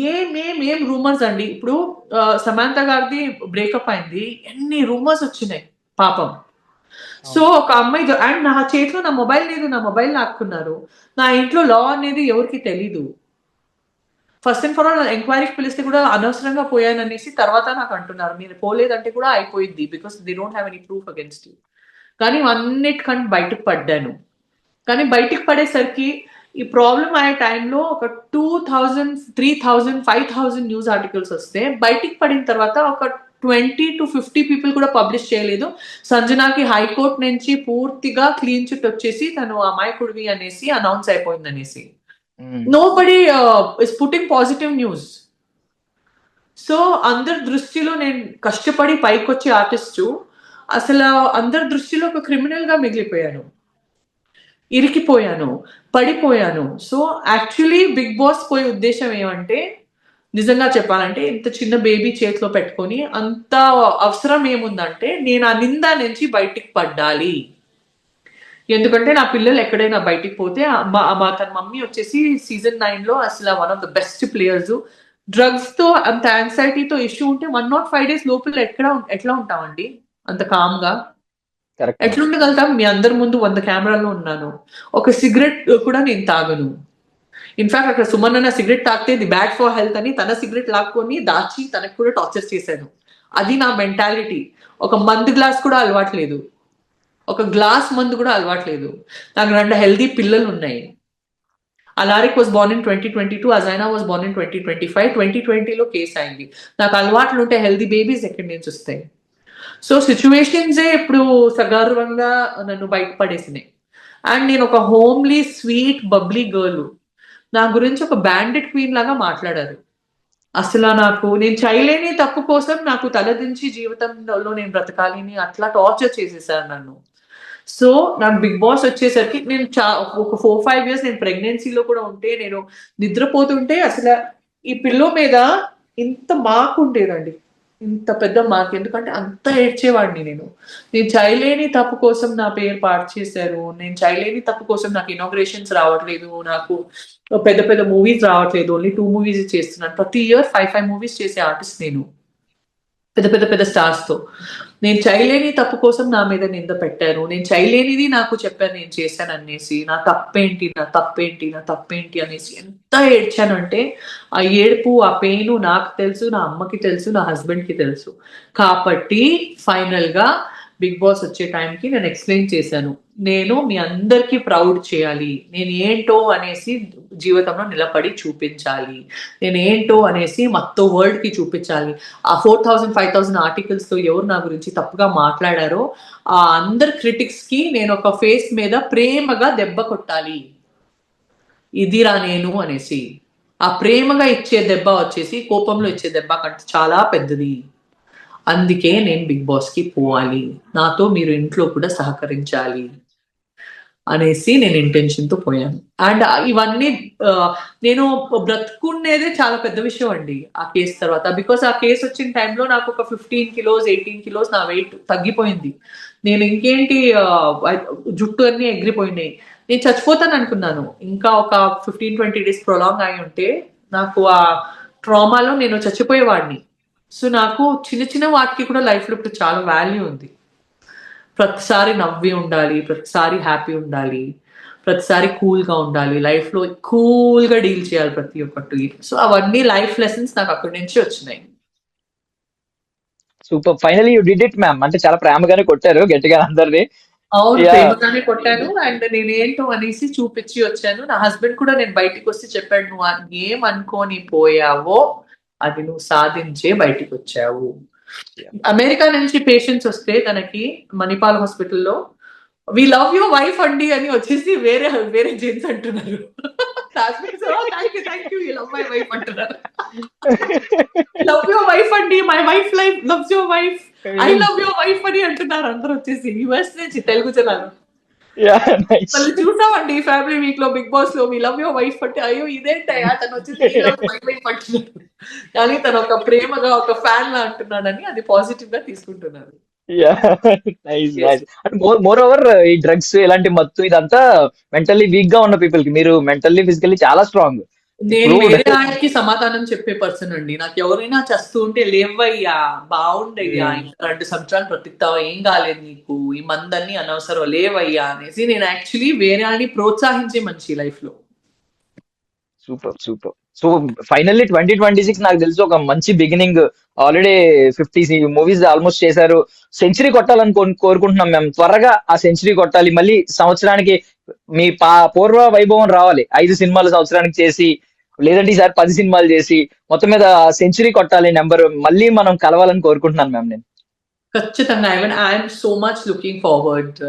ఏం రూమర్స్ అండి. ఇప్పుడు సమాంత గారిది బ్రేకప్ అయింది, ఎన్ని రూమర్స్ వచ్చినాయి పాపం. సో ఒక అమ్మాయి, అండ్ నా చేతిలో నా మొబైల్ లేదు, నా మొబైల్ లాక్కున్నారు. నా ఇంట్లో లా అనేది ఎవరికి తెలీదు. ఫస్ట్ అండ్ ఫర్ ఆల్ ఎంక్వైరీకి పిలిస్తే కూడా అనవసరంగా పోయాను అనేసి తర్వాత నాకు అంటున్నారు, మీరు పోలేదంటే కూడా అయిపోయింది, because they don't have any proof against you. కానీ అన్నిటికంటే బయటకు పడ్డాను. కానీ బయటకు పడేసరికి ఈ ప్రాబ్లం అయ్యే టైంలో ఒక 2000, 3000, 5000 న్యూస్ ఆర్టికల్స్ వస్తే, బయటికి పడిన తర్వాత ఒక 20 to 50 పీపుల్ కూడా పబ్లిష్ చేయలేదు. సంజనాకి హైకోర్టు నుంచి పూర్తిగా క్లీన్ చిట్ వచ్చేసి తను అమాయకుడివి అనేసి అనౌన్స్ అయిపోయింది అనేసి. Nobody is putting positive news. So అందరి దృష్టిలో నేను కష్టపడి పైకొచ్చే ఆర్టిస్టు అసలు అందరి దృష్టిలో ఒక క్రిమినల్ గా మిగిలిపోయాను, ఇరికిపోయాను, పడిపోయాను. సో యాక్చువల్లీ బిగ్ బాస్ పోయే ఉద్దేశం ఏమంటే, నిజంగా చెప్పాలంటే ఇంత చిన్న బేబీ చేతిలో పెట్టుకొని అంత అవసరం ఏముందంటే, నేను ఆ నింద నుంచి బయటికి పడ్డాలి. ఎందుకంటే నా పిల్లలు ఎక్కడైనా బయటికి పోతే, తన మమ్మీ వచ్చేసి సీజన్ 9లో అసలు one of the best players. Drugs తో అంత యాంగ్జైటీతో ఇష్యూ ఉంటే 105 days లోపల ఎట్లా ఉంటామండి అంత కామ్ గా? ఎట్లా ఉండగలుగుతాం? మీ అందరి ముందు 100 కెమెరాల్లో ఉన్నాను, ఒక సిగరెట్ కూడా నేను తాగను. ఇన్ఫాక్ట్ అక్కడ సుమన్ అన్న సిగరెట్ తాగితే ఇది బ్యాడ్ ఫర్ హెల్త్ అని తన సిగరెట్ లాక్కొని దాచి తనకు కూడా టార్చర్ చేశాను. అది నా మెంటాలిటీ. ఒక మందు గ్లాస్ కూడా అలవాట్లేదు, ఒక గ్లాస్ మందు కూడా అలవాట్లేదు. నాకు 2 హెల్దీ పిల్లలు ఉన్నాయి. Alaric was born in 2022, Ajaina was born in 2025. 2020లో కేసు అయింది. నాకు అలవాట్లు ఉంటే హెల్దీ బేబీస్ ఎక్కడి నుంచి వస్తాయి? సో సిచ్యువేషన్సే ఇప్పుడు సగర్వంగా నన్ను బయటపడేసినాయి. అండ్ నేను ఒక హోమ్లీ స్వీట్ బబ్లీ గర్ల్, నా గురించి ఒక బ్యాండెడ్ క్వీన్ లాగా మాట్లాడారు. అసలు నేను చేయలేని తప్పు కోసం నాకు తలదించి జీవితంలో నేను బ్రతకాలి అని అట్లా టార్చర్ చేసేసారు నన్ను. సో నాకు బిగ్ బాస్ వచ్చేసరికి నేను ఒక 4-5 years నేను ప్రెగ్నెన్సీలో కూడా ఉంటే, నేను నిద్రపోతుంటే అసలు ఈ పిల్లో మీద ఇంత మార్క్ ఉండేదండి, ఇంత పెద్ద మార్క్. ఎందుకంటే అంత ఏడ్చేవాడిని నేను చేయలేని తప్పు కోసం నా పేరు పాడు చేశారు, నేను చేయలేని తప్పు కోసం నాకు ఇనాగ్రేషన్స్ రావట్లేదు, నాకు పెద్ద పెద్ద మూవీస్ రావట్లేదు, ఓన్లీ 2 movies చేస్తున్నాను. ప్రతి ఇయర్ 5 movies చేసే ఆర్టిస్ట్ నేను, పెద్ద స్టార్స్ తో. నేను చేయలేని తప్పు కోసం నా మీద నింద పెట్టారు, నేను చేయలేనిది నాకు చెప్పారు నేను చేశాను అనేసి. నా తప్పేంటి అనేసి ఎంత ఏడ్చానంటే, ఆ ఏడుపు, ఆ పెయిన్ నాకు తెలుసు, నా అమ్మకి తెలుసు, నా హస్బెండ్ కి తెలుసు. కాబట్టి ఫైనల్ గా బిగ్ బాస్ వచ్చే టైంకి నేను ఎక్స్ప్లెయిన్ చేశాను, నేను మీ అందరికీ ప్రౌడ్ చేయాలి, నేను ఏంటో అనేసి జీవితంలో నిలబడి చూపించాలి, నేను ఏంటో అనేసి మొత్తం వరల్డ్ కి చూపించాలి. ఆ 4000 5000 ఆర్టికల్స్ తో ఎవరు నా గురించి తప్పుగా మాట్లాడారో ఆ అందరు క్రిటిక్స్ కి నేను ఒక ఫేస్ మీద ప్రేమగా దెబ్బ కొట్టాలి, ఇదిరా నేను అనేసి. ఆ ప్రేమగా ఇచ్చే దెబ్బ వచ్చేసి కోపంలో ఇచ్చే దెబ్బ కంటే చాలా పెద్దది. అందుకే నేను బిగ్ బాస్ కి పోవాలి, నాతో మీరు ఇంట్లో కూడా సహకరించాలి అనేసి నేను ఇంటెన్షన్ తో పోయాను. అండ్ ఇవన్నీ నేను బ్రతుకునేదే చాలా పెద్ద విషయం అండి ఆ కేసు తర్వాత. బికాస్ ఆ కేసు వచ్చిన టైంలో నాకు ఒక 15 కిలోస్ 18 కిలోస్ నా వెయిట్ తగ్గిపోయింది. నేను ఇంకేంటి జుట్టు అన్ని ఎగిరిపోయినాయి. నేను చచ్చిపోతాను అనుకున్నాను. ఇంకా ఒక 15-20 డేస్ ప్రొలాంగ్ అయి ఉంటే నాకు ఆ ట్రామాలో నేను చచ్చిపోయేవాడిని. సో నాకు చిన్న చిన్న వాటికి కూడా లైఫ్ లో ఇప్పుడు చాలా వాల్యూ ఉంది. ప్రతిసారి నవ్వి ఉండాలి, ప్రతిసారి హ్యాపీ ఉండాలి, ప్రతిసారి కూల్ గా ఉండాలి, లైఫ్ లో కూల్ గా డీల్ చేయాలి ప్రతి ఒక్కటి. సో అవన్నీ లైఫ్ లెసన్స్ నాకు అక్కడి నుంచి వచ్చినాయి. Super, finally you did it ma'am. అంటే చాలా ప్రేమగానే కొట్టారు గట్టిగా అందరినీ. అవును, యా, ప్రేమగానే కొట్టాను. అండ్ నేను ఏంటో అనేసి చూపించి వచ్చాను. నా హస్బెండ్ కూడా నేను బయటికి వస్తే చెప్పాడు, నువ్వు ఏం అనుకోని పోయావో అది నువ్వు సాధించే బయటికి వచ్చావు. అమెరికా నుంచి పేషెంట్స్ వస్తే తనకి మణిపాల్ హాస్పిటల్లో వి లవ్ యువర్ వైఫ్ అండి అని వచ్చేసి వేరే వేరే జెంట్స్ అంటున్నారు. Thank you love my wife అంటున్నారు. లవ్ యువర్ వైఫ్ అండి, my wife life loves your wife, I love your wife అని అంటున్నారు అందరూ వచ్చేసి యుఎస్ నుంచి తెలుగు జనాలు. Yeah, nice. మళ్ళీ చూసామండి ఫ్యామిలీ వీక్ లో బిగ్ బాస్ లో వి లవ్ యువర్ వైఫ్ అంటే అయ్యో ఇదేంటయ్యా తను వచ్చేసి మై వైఫ్ అంటున్నారు. కానీ తను ఒక ప్రేమగా ఒక ఫ్యాన్ లా అంటున్నాడని అది పాజిటివ్ గా తీసుకుంటున్నారు. Yeah, nice nice. అంటే మోర్ ఓవర్ ఈ డ్రగ్స్ ఇలాంటి మత్తు ఇదంతా మెంటల్లీ వీక్ గా ఉన్న పీపుల్ కి, మీరు మెంటల్లీ ఫిజికల్లీ చాలా స్ట్రాంగ్. నేను వేరే ఆయనకి సమాధానం చెప్పే పర్సన్ అండి. నాకు ఎవరైనా చేస్తూ ఉంటే లేవయ్యా, బాగుండయ్యా, ఇంకా 2 సంవత్సరాలు బ్రతుకుతావా, ఏం కాలేదు నీకు, ఈ మందన్ని అనవసరం లేవయ్యా అనేసి నేను యాక్చువల్లీ వేరే ఆయన్ని ప్రోత్సహించే మనిషి లైఫ్ లో. Super super. సో ఫైనల్లీ 2026 నాకు తెలిసి ఒక మంచి బిగినింగ్. ఆల్రెడీ 50 మూవీస్ ఆల్మోస్ట్ చేశారు. సెంచరీ కొట్టాలని కోరుకుంటున్నాం మేము. త్వరగా ఆ సెంచరీ కొట్టాలి. మళ్ళీ సంవత్సరానికి మీ పూర్వ వైభవం రావాలి. 5 సినిమాలు సంవత్సరానికి చేసి, లేదంటే ఈసారి 10 సినిమాలు చేసి మొత్తం మీద సెంచరీ కొట్టాలి నెంబర్. మళ్ళీ మనం కలవాలని కోరుకుంటున్నాను మ్యామ్ నేను. ఖచ్చితంగా. I'm so much looking forward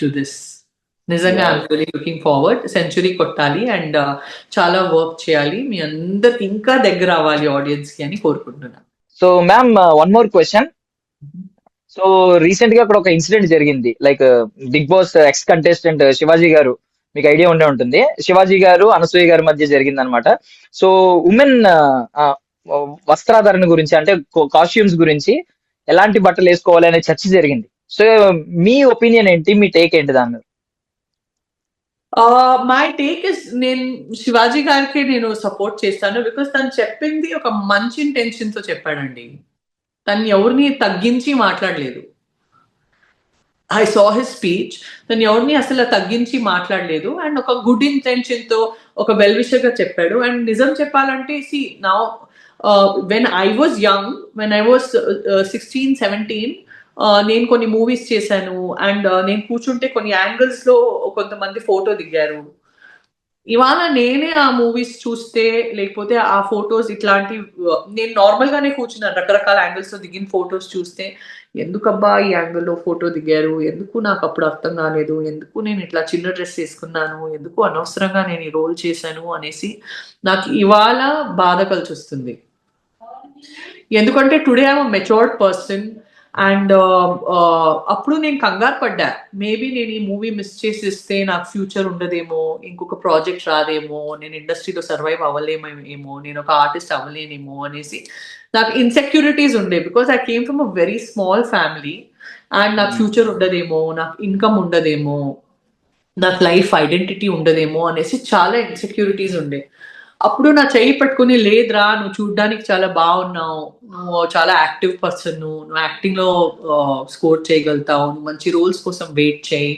to this. నిజంగా I'm really looking forward. Century కొట్టాలి అండ్ చాలా వర్క్ చేయాలి, మీ అందరికి ఇంకా దగ్గర అవ్వాలి ఆడియన్స్ కి అని కోరుకుంటున్నాను. So ma'am, one more question. So recent గా అక్కడ ఒక ఇన్సిడెంట్ జరిగింది. Like big boss ex contestant Shivaji garu, మీకు ఐడియా ఉండే ఉంటుంది, శివాజీ గారు అనసూయ గారి మధ్య జరిగింది అనమాట. సో ఉమెన్ వస్త్రాధరణ గురించి, అంటే కాస్ట్యూమ్స్ గురించి, ఎలాంటి బట్టలు వేసుకోవాలి అనే చర్చ జరిగింది. సో మీ ఒపీనియన్ ఏంటి, మీ టేక్ ఏంటి దాని మీద? మై టేక్ ఇస్, నేను శివాజీ గారికి నేను సపోర్ట్ చేస్తాను. బికాస్ తను చెప్పింది ఒక మంచి ఇంటెన్షన్ తో చెప్పాడండి. తను ఎవరిని తగ్గించి మాట్లాడలేదు. I saw his speech. తను ఎవరిని అసలు తగ్గించి మాట్లాడలేదు అండ్ ఒక గుడ్ ఇంటెన్షన్ తో ఒక వెల్ విషర్ గా చెప్పాడు. అండ్ నిజం చెప్పాలంటే now when I was young, when I was 16-17, నేను కొన్ని మూవీస్ చేశాను అండ్ నేను కూర్చుంటే కొన్ని యాంగిల్స్ లో కొంతమంది ఫోటో దిగారు. ఇవాళ నేనే ఆ మూవీస్ చూస్తే, లేకపోతే ఆ ఫొటోస్ ఇట్లాంటి నేను నార్మల్ గానే కూర్చున్నాను, రకరకాల యాంగిల్స్ లో దిగిన ఫొటోస్ చూస్తే ఎందుకబ్బా ఈ యాంగిల్ లో ఫోటో దిగారు, ఎందుకు నాకు అప్పుడు అర్థం కాలేదు, ఎందుకు నేను ఇట్లా చిన్న డ్రెస్ వేసుకున్నాను, ఎందుకు అనవసరంగా నేను ఈ రోల్ చేశాను అనేసి నాకు ఇవాళ బాధ కలిసి వస్తుంది. ఎందుకంటే today I'm a matured person and అప్పుడు నేను కంగారు పడ్డా, మేబీ నేను ఈ మూవీ మిస్ చేసేస్తే నాకు ఫ్యూచర్ ఉండదేమో, ఇంకొక ప్రాజెక్ట్ రాదేమో, నేను ఇండస్ట్రీలో సర్వైవ్ అవ్వలేమేమో, నేను ఒక ఆర్టిస్ట్ అవ్వలేనేమో అనేసి నాకు ఇన్సెక్యూరిటీస్ ఉండే. Because I came from a very small family and నాకు ఫ్యూచర్ ఉండదేమో, నాకు ఇన్కమ్ ఉండదేమో, నాకు లైఫ్ ఐడెంటిటీ ఉండదేమో అనేసి చాలా ఇన్సెక్యూరిటీస్ ఉండే. అప్పుడు నా చెయ్యి పట్టుకుని, లేదురా నువ్వు చూడ్డానికి చాలా బాగున్నావు, నువ్వు చాలా యాక్టివ్ పర్సన్, నువ్వు యాక్టింగ్ లో స్కోర్ చేయగలుగుతావు, నువ్వు మంచి రోల్స్ కోసం వెయిట్ చేయి,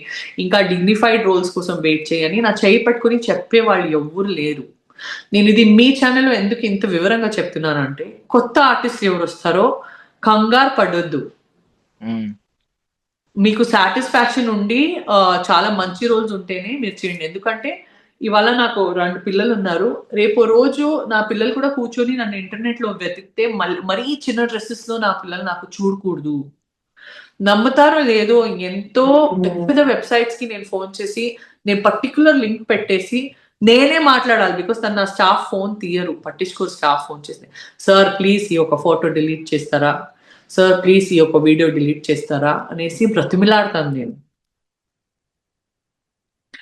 ఇంకా డిగ్నిఫైడ్ రోల్స్ కోసం వెయిట్ చేయి అని నా చెయ్యి పట్టుకుని చెప్పేవాళ్ళు ఎవ్వరు లేరు. నేను ఇది మీ ఛానల్లో ఎందుకు ఇంత వివరంగా చెప్తున్నానంటే, కొత్త ఆర్టిస్ట్ ఎవరు వస్తారో కంగారు పడొద్దు. మీకు సాటిస్ఫాక్షన్ ఉండి చాలా మంచి రోల్స్ ఉంటేనే మీరు చేయండి. ఎందుకంటే ఇవాళ నాకు 2 పిల్లలు ఉన్నారు. రేపో రోజు నా పిల్లలు కూడా కూర్చొని నన్ను ఇంటర్నెట్‌లో వెతికితే మరీ చిన్న డ్రెసెస్‌లో నా పిల్లలు నాకు చూడకూడదు. నమ్ముతారో లేదో ఎంతో పెద్ద పెద్ద వెబ్‌సైట్స్‌కి నేను ఫోన్ చేసి, నేను పర్టిక్యులర్ లింక్ పెట్టేసి నేనే మాట్లాడాలి. బికాజ్ నా స్టాఫ్ ఫోన్ తీయరు. పట్టించుకోరు స్టాఫ్ ఫోన్ చేసి. "సార్ ప్లీజ్ ఈ ఒక ఫోటో డిలీట్ చేస్తారా? సార్ ప్లీజ్ ఈ ఒక వీడియో డిలీట్ చేస్తారా?" అనేసి బ్రతిమిలాడతాను నేను.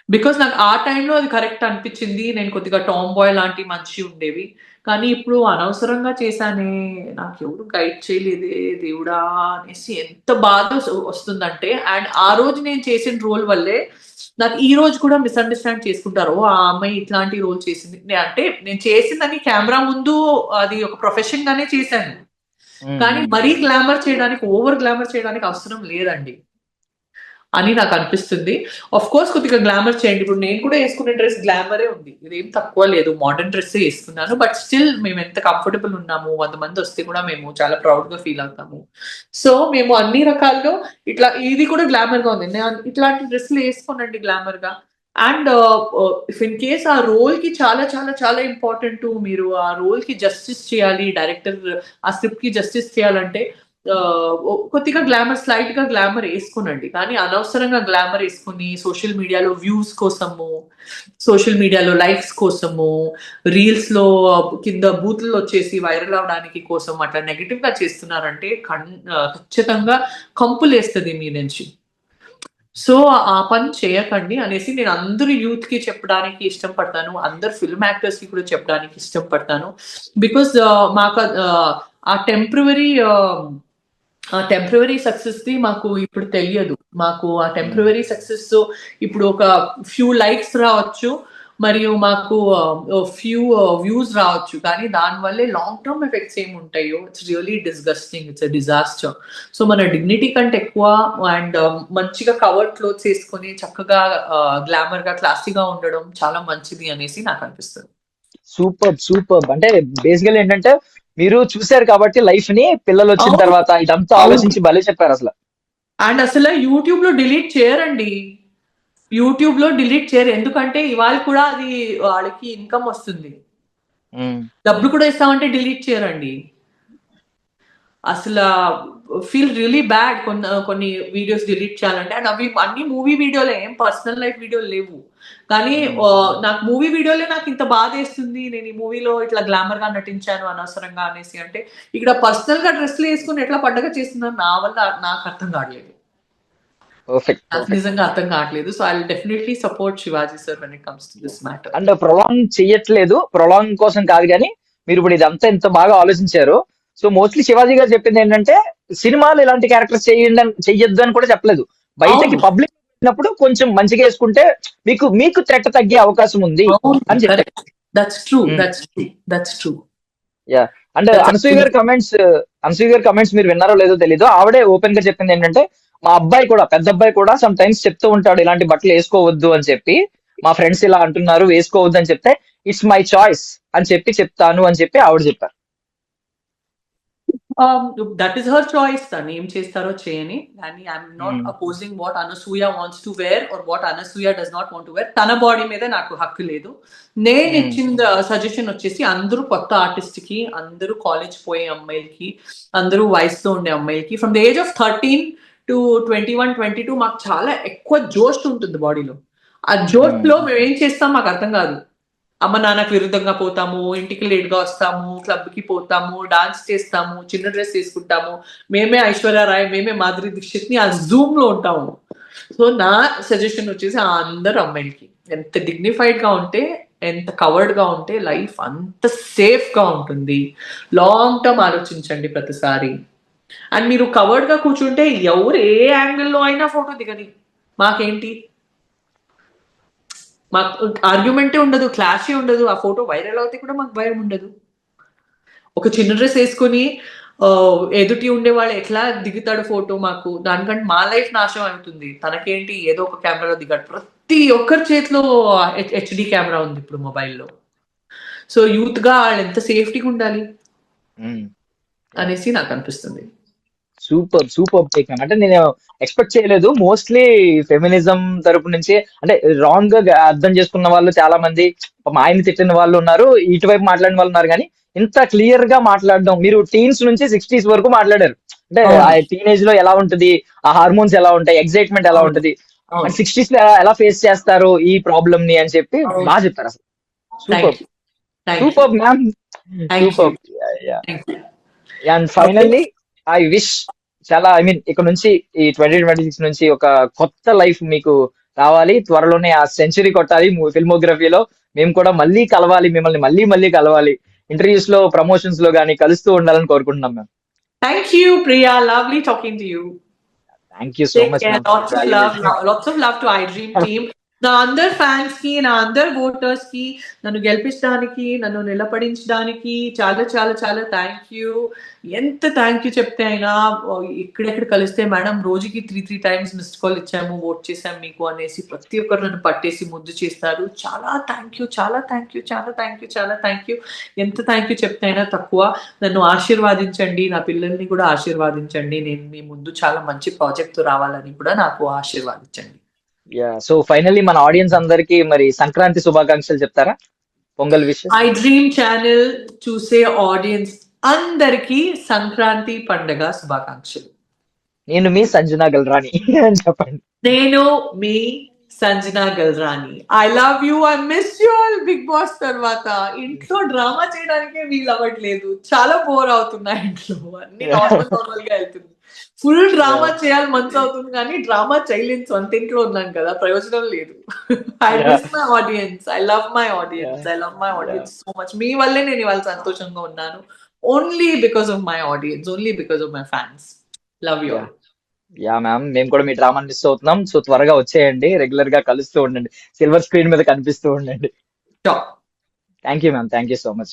బికాజ్ నాకు ఆ టైంలో అది కరెక్ట్ అనిపించింది. నేను కొద్దిగా టామ్ బాయ్ లాంటి మనిషి ఉండేవి. కానీ ఇప్పుడు అనవసరంగా చేశానే, నాకెవరు గైడ్ చేయలేదే దేవుడా! అనేసి ఎంత బాధ వస్తుందంటే, అండ్ ఆ రోజు నేను చేసిన రోల్ వల్లే నాకు ఈ రోజు కూడా మిస్‌అండర్‌స్టాండ్ చేసుకుంటారు. ఓహ్! ఆ అమ్మాయి ఇట్లాంటి రోల్ చేసింది. అంటే నేను చేసిందని కెమెరా ముందు అది ఒక ప్రొఫెషన్ గానే చేశాను. కానీ మరీ గ్లామర్ చేయడానికి, ఓవర్ గ్లామర్ చేయడానికి అవసరం లేదండి అని నాకు అనిపిస్తుంది. ఆఫ్ కోర్స్ కొద్దిగా గ్లామర్ చేయండి. ఇప్పుడు నేను కూడా వేసుకునే డ్రెస్ గ్లామరే ఉంది. ఇదేం తక్కువ లేదు. మోడర్న్ డ్రెస్సే వేసుకున్నాను. బట్ స్టిల్ మేము ఎంత కంఫర్టబుల్ ఉన్నాము. 100 మంది వస్తే కూడా మేము చాలా ప్రౌడ్‌గా ఫీల్ అవుతాము. సో మేము అన్ని రకాల్లో ఇట్లా ఇది కూడా గ్లామర్‌గా ఉంది. ఇట్లాంటి డ్రెస్సులు వేసుకోనండి గ్లామర్‌గా. అండ్ ఇఫ్ ఇన్ కేస్ ఆ రోల్‌కి చాలా చాలా చాలా ఇంపార్టెంట్. మీరు ఆ రోల్‌కి జస్టిస్ చేయాలి. డైరెక్టర్ ఆ స్క్రిప్ట్‌కి జస్టిస్ చేయాలంటే కొద్దిగా స్లైట్ గా గ్లామర్ వేసుకోనండి. కానీ అనవసరంగా గ్లామర్ వేసుకుని సోషల్ మీడియాలో వ్యూస్ కోసము, సోషల్ మీడియాలో లైక్స్ కోసము, రీల్స్ లో కింద బూతులు వచ్చేసి వైరల్ అవడానికి కోసం అట్లా నెగటివ్ గా చేస్తున్నారంటే ఖచ్చితంగా కంపులేస్తుంది మీ నుంచి. సో ఆ పని చేయకండి అనేసి నేను అందరు యూత్ కి చెప్పడానికి ఇష్టపడతాను. అందరు ఫిల్మ్ యాక్టర్స్ కి కూడా చెప్పడానికి ఇష్టపడతాను. బికాస్ మాకు ఆ టెంపరరీ సక్సెస్ ది మాకు ఇప్పుడు తెలియదు. మాకు ఆ టెంపరరీ సక్సెస్ ఇప్పుడు ఒక ఫ్యూ లైక్స్ రావచ్చు, మరియు మాకు ఫ్యూ వ్యూస్ రావచ్చు. కానీ దానివల్లే లాంగ్ టర్మ్ ఎఫెక్ట్స్ ఏమి ఉంటాయో it's really disgusting. It's disaster. So మన డిగ్నిటీ కంటే ఎక్కువ అండ్ మంచిగా కవర్డ్ క్లోత్స్ వేసుకొని చక్కగా గ్లామర్ గా క్లాసీగా ఉండడం చాలా మంచిది అనేసి నాకు అనిపిస్తుంది. సూపర్ అంటే బేసికల్ ఏంటంటే మీరు చూశారు కాబట్టి లైఫ్ ని, పిల్లలు వచ్చిన తర్వాత ఇదంతా ఆలోచించి భలే చెప్పారు అసలు. అండ్ అసలు యూట్యూబ్ లో డిలీట్ చేయరండి. యూట్యూబ్ లో డిలీట్ చేయరు. ఎందుకంటే ఇవాళ కూడా అది వాళ్ళకి ఇన్కమ్ వస్తుంది. డబ్బులు కూడా ఇస్తామంటే డిలీట్ చేయరండి. అసలు ఫీల్ రియలీ బ్యాడ్ కొన్ని వీడియోస్ డిలీట్ చేయాలంటే. అండ్ అవి అన్ని మూవీ వీడియోలే, ఏం పర్సనల్ లైఫ్ వీడియోలు లేవు. కానీ నాకు మూవీ వీడియోలే నాకు ఇంత బాధ వేస్తుంది. నేను ఈ మూవీలో ఇట్లా గ్లామర్ గా నటించాను అనవసరంగా అనేసి. అంటే ఇక్కడ పర్సనల్ గా డ్రెస్లు వేసుకుని ఎట్లా పండగ చేస్తున్నారు నా వల్ల నాకు అర్థం కావట్లేదు. నాకు నిజంగా అర్థం కావట్లేదు. So I will definitely support Shivaji sir when it comes to this matter. And చెయ్యట్లేదు, ప్రొలాంగ్ కోసం కాదు, కానీ మీరు ఇప్పుడు ఇదంతా ఎంత బాగా ఆలోచించారు. సో మోస్ట్లీ శివాజీ గారు చెప్పింది ఏంటంటే సినిమాలు ఇలాంటి క్యారెక్టర్స్ చెయ్యొద్దు అని కూడా చెప్పలేదు. బయటకి పబ్లిక్ వచ్చినప్పుడు కొంచెం మంచిగా వేసుకుంటే మీకు థ్రెట్ తగ్గే అవకాశం ఉంది అని చెప్పారు. That's true. Yeah. And Anasuya గారి కమెంట్స్ మీరు విన్నారో లేదో తెలీదు. ఆవిడే ఓపెన్ గా చెప్పింది ఏంటంటే, మా అబ్బాయి కూడా, పెద్ద అబ్బాయి కూడా సమ్ టైమ్స్ చెప్తూ ఉంటాడు ఇలాంటి బట్టలు వేసుకోవద్దు అని చెప్పి. మా ఫ్రెండ్స్ ఇలా అంటున్నారు వేసుకోవద్దు అని చెప్తే, ఇట్స్ మై చాయిస్ అని చెప్తాను అని చెప్పి ఆవిడ చెప్పారు. That is her choice. తను ఏం చేస్తారో చేయని. కానీ I'm not opposing what Anasuya wants to wear or what Anasuya does not want to wear. తన బాడీ మీద నాకు హక్కు లేదు. నేను ఇచ్చిన సజెషన్ వచ్చేసి అందరూ కొత్త ఆర్టిస్ట్ కి, అందరూ కాలేజ్ పోయే అమ్మాయిలకి, అందరూ వయసులో ఉండే అమ్మాయిలకి from the age of 13 to 21, 22 మాకు చాలా ఎక్కువ జోష్ ఉంటుంది బాడీలో. ఆ జోష్ లో మేము ఏం చేస్తాం మాకు అర్థం కాదు. అమ్మ నాన్నకు విరుద్ధంగా పోతాము, ఇంటికి లేట్ గా వస్తాము, క్లబ్ కి పోతాము, డాన్స్ చేస్తాము, చిన్న డ్రెస్ వేసుకుంటాము, మేమే ఐశ్వర్యరాయ్, మేమే మాధురి దీక్షిత్ ని ఆ జూమ్ లో ఉంటాము. సో నా సజెషన్ వచ్చేసి అందరు అమ్మాయిలకి ఎంత డిగ్నిఫైడ్ గా ఉంటే, ఎంత కవర్డ్ గా ఉంటే లైఫ్ అంత సేఫ్ గా ఉంటుంది. లాంగ్ టర్మ్ ఆలోచించండి ప్రతిసారి. అండ్ మీరు కవర్డ్ గా కూర్చుంటే ఎవరు ఏ యాంగిల్లో అయినా ఫోటో దిగని, మాకేంటి, మాకు ఆర్గ్యుమెంటే ఉండదు, క్లాషే ఉండదు. ఆ ఫోటో వైరల్ అవుతే కూడా మాకు భయం ఉండదు. ఒక చిన్న డ్రెస్ వేసుకుని ఎదుటి ఉండేవాళ్ళు ఎట్లా దిగుతాడు ఫోటో, మాకు దానికంటే మా లైఫ్ నాశనం అవుతుంది. తనకేంటి ఏదో ఒక కెమెరాలో దిగాడు. ప్రతి ఒక్కరి చేతిలో హెచ్డి కెమెరా ఉంది ఇప్పుడు మొబైల్లో. సో యూత్ గా వాళ్ళు ఎంత సేఫ్టీగా ఉండాలి అనేసి నాకు అనిపిస్తుంది. Super super take ma'am. అంటే నేను ఎక్స్పెక్ట్ చేయలేదు. మోస్ట్లీ ఫెమినిజం తరపు నుంచి అంటే రాంగ్ గా అర్థం చేసుకున్న వాళ్ళు చాలా మంది, పాపం ఆయన తిట్టిన వాళ్ళు ఉన్నారు, ఇటువైపు మాట్లాడిన వాళ్ళు ఉన్నారు. కానీ ఇంత క్లియర్ గా మాట్లాడడం, మీరు టీన్స్ నుంచి 60s వరకు మాట్లాడారు. అంటే ఆ అవును టీనేజ్ లో ఎలా ఉంటది, ఆ హార్మోన్స్ ఎలా ఉంటాయి, ఎగ్జైట్మెంట్ ఎలా అవును ఉంటది, అండ్ అవును 60s లో ఎలా ఫేస్ చేస్తారు ఈ ప్రాబ్లమ్ ని అని చెప్పి అవును. బాగా చెప్పారు అసలు. Super thank you thank you super ma'am, thank you super. Thank you. And okay. Finally I wish చాలా, ఐ మీన్ ఇక్కడ నుంచి ఈ 2026 నుంచి ఒక కొత్త లైఫ్ మీకు రావాలి. త్వరలోనే ఆ సెంచరీ కొట్టాలి ఫిల్మోగ్రఫీలో. మేము కూడా మళ్ళీ కలవాలి, మిమ్మల్ని మళ్ళీ మళ్ళీ కలవాలి. ఇంటర్వ్యూస్ లో, ప్రమోషన్స్ లో గానీ కలుస్తూ ఉండాలని కోరుకుంటున్నాం ma'am. Thank you Priya, lovely talking to you. Thank you so Take much care. Ma'am for valuation. Lots of love to iDream team. నా అందరు ఫ్యాన్స్ కి, నా అందరు ఓటర్స్ కి, నన్ను గెలిపించడానికి, నన్ను నిలబడించడానికి చాలా చాలా చాలా థ్యాంక్ యూ. ఎంత థ్యాంక్ యూ చెప్తే అయినా ఇక్కడెక్కడ కలిస్తే మేడం రోజుకి 3 టైమ్స్ మిస్డ్ కాల్ ఇచ్చాము, ఓట్ చేసాము మీకు అనేసి ప్రతి ఒక్కరు నన్ను పట్టేసి ముద్దు చేస్తారు. చాలా థ్యాంక్ యూ, చాలా థ్యాంక్ యూ, చాలా థ్యాంక్ యూ, చాలా థ్యాంక్ యూ. ఎంత థ్యాంక్ యూ చెప్తే అయినా తక్కువ. నన్ను ఆశీర్వాదించండి, నా పిల్లల్ని కూడా ఆశీర్వాదించండి. నేను మీ ముందు చాలా మంచి ప్రాజెక్ట్ తో రావాలని కూడా నాకు ఆశీర్వాదించండి. యా, సో ఫైనల్లీ మన ఆడియన్స్ అందరికి మరి సంక్రాంతి శుభాకాంక్షలు చెప్తారా, pongal wishes? I dream channel చూసే ఆడియన్స్ అందరికీ సంక్రాంతి పండగ శుభాకాంక్షలు. నేను మీ సంజనా గల్రాని అని చెప్పండి. నేను మీ Sanjana Galrani. I love you, I miss you all. Bigg Boss తర్వాత ఇంట్లో డ్రామా చేయడానికే వీలు అవ్వట్లేదు. చాలా బోర్ అవుతున్నా ఇంట్లో. అన్ని నార్మల్ గా వెళ్తుంది. ఫుల్ డ్రామా చేయాలి మనసు అవుతుంది, కానీ డ్రామా చేయలేని సొంత ఇంట్లో ఉన్నాను కదా, ప్రయోజనం లేదు. I miss my audience, I love my audience, I love my audience so much. మీ వల్లే నేను ఇవాళ సంతోషంగా ఉన్నాను. Only because of my audience, only because of my fans. Love you. Yeah ma'am, మేము కూడా మీ డ్రామా మిస్ అవుతున్నాం. సో త్వరగా వచ్చేయండి, రెగ్యులర్ గా కలుస్తూ ఉండండి, సిల్వర్ స్క్రీన్ మీద కనిపిస్తూ ఉండండి. Sure. Thank you ma'am, thank you so much.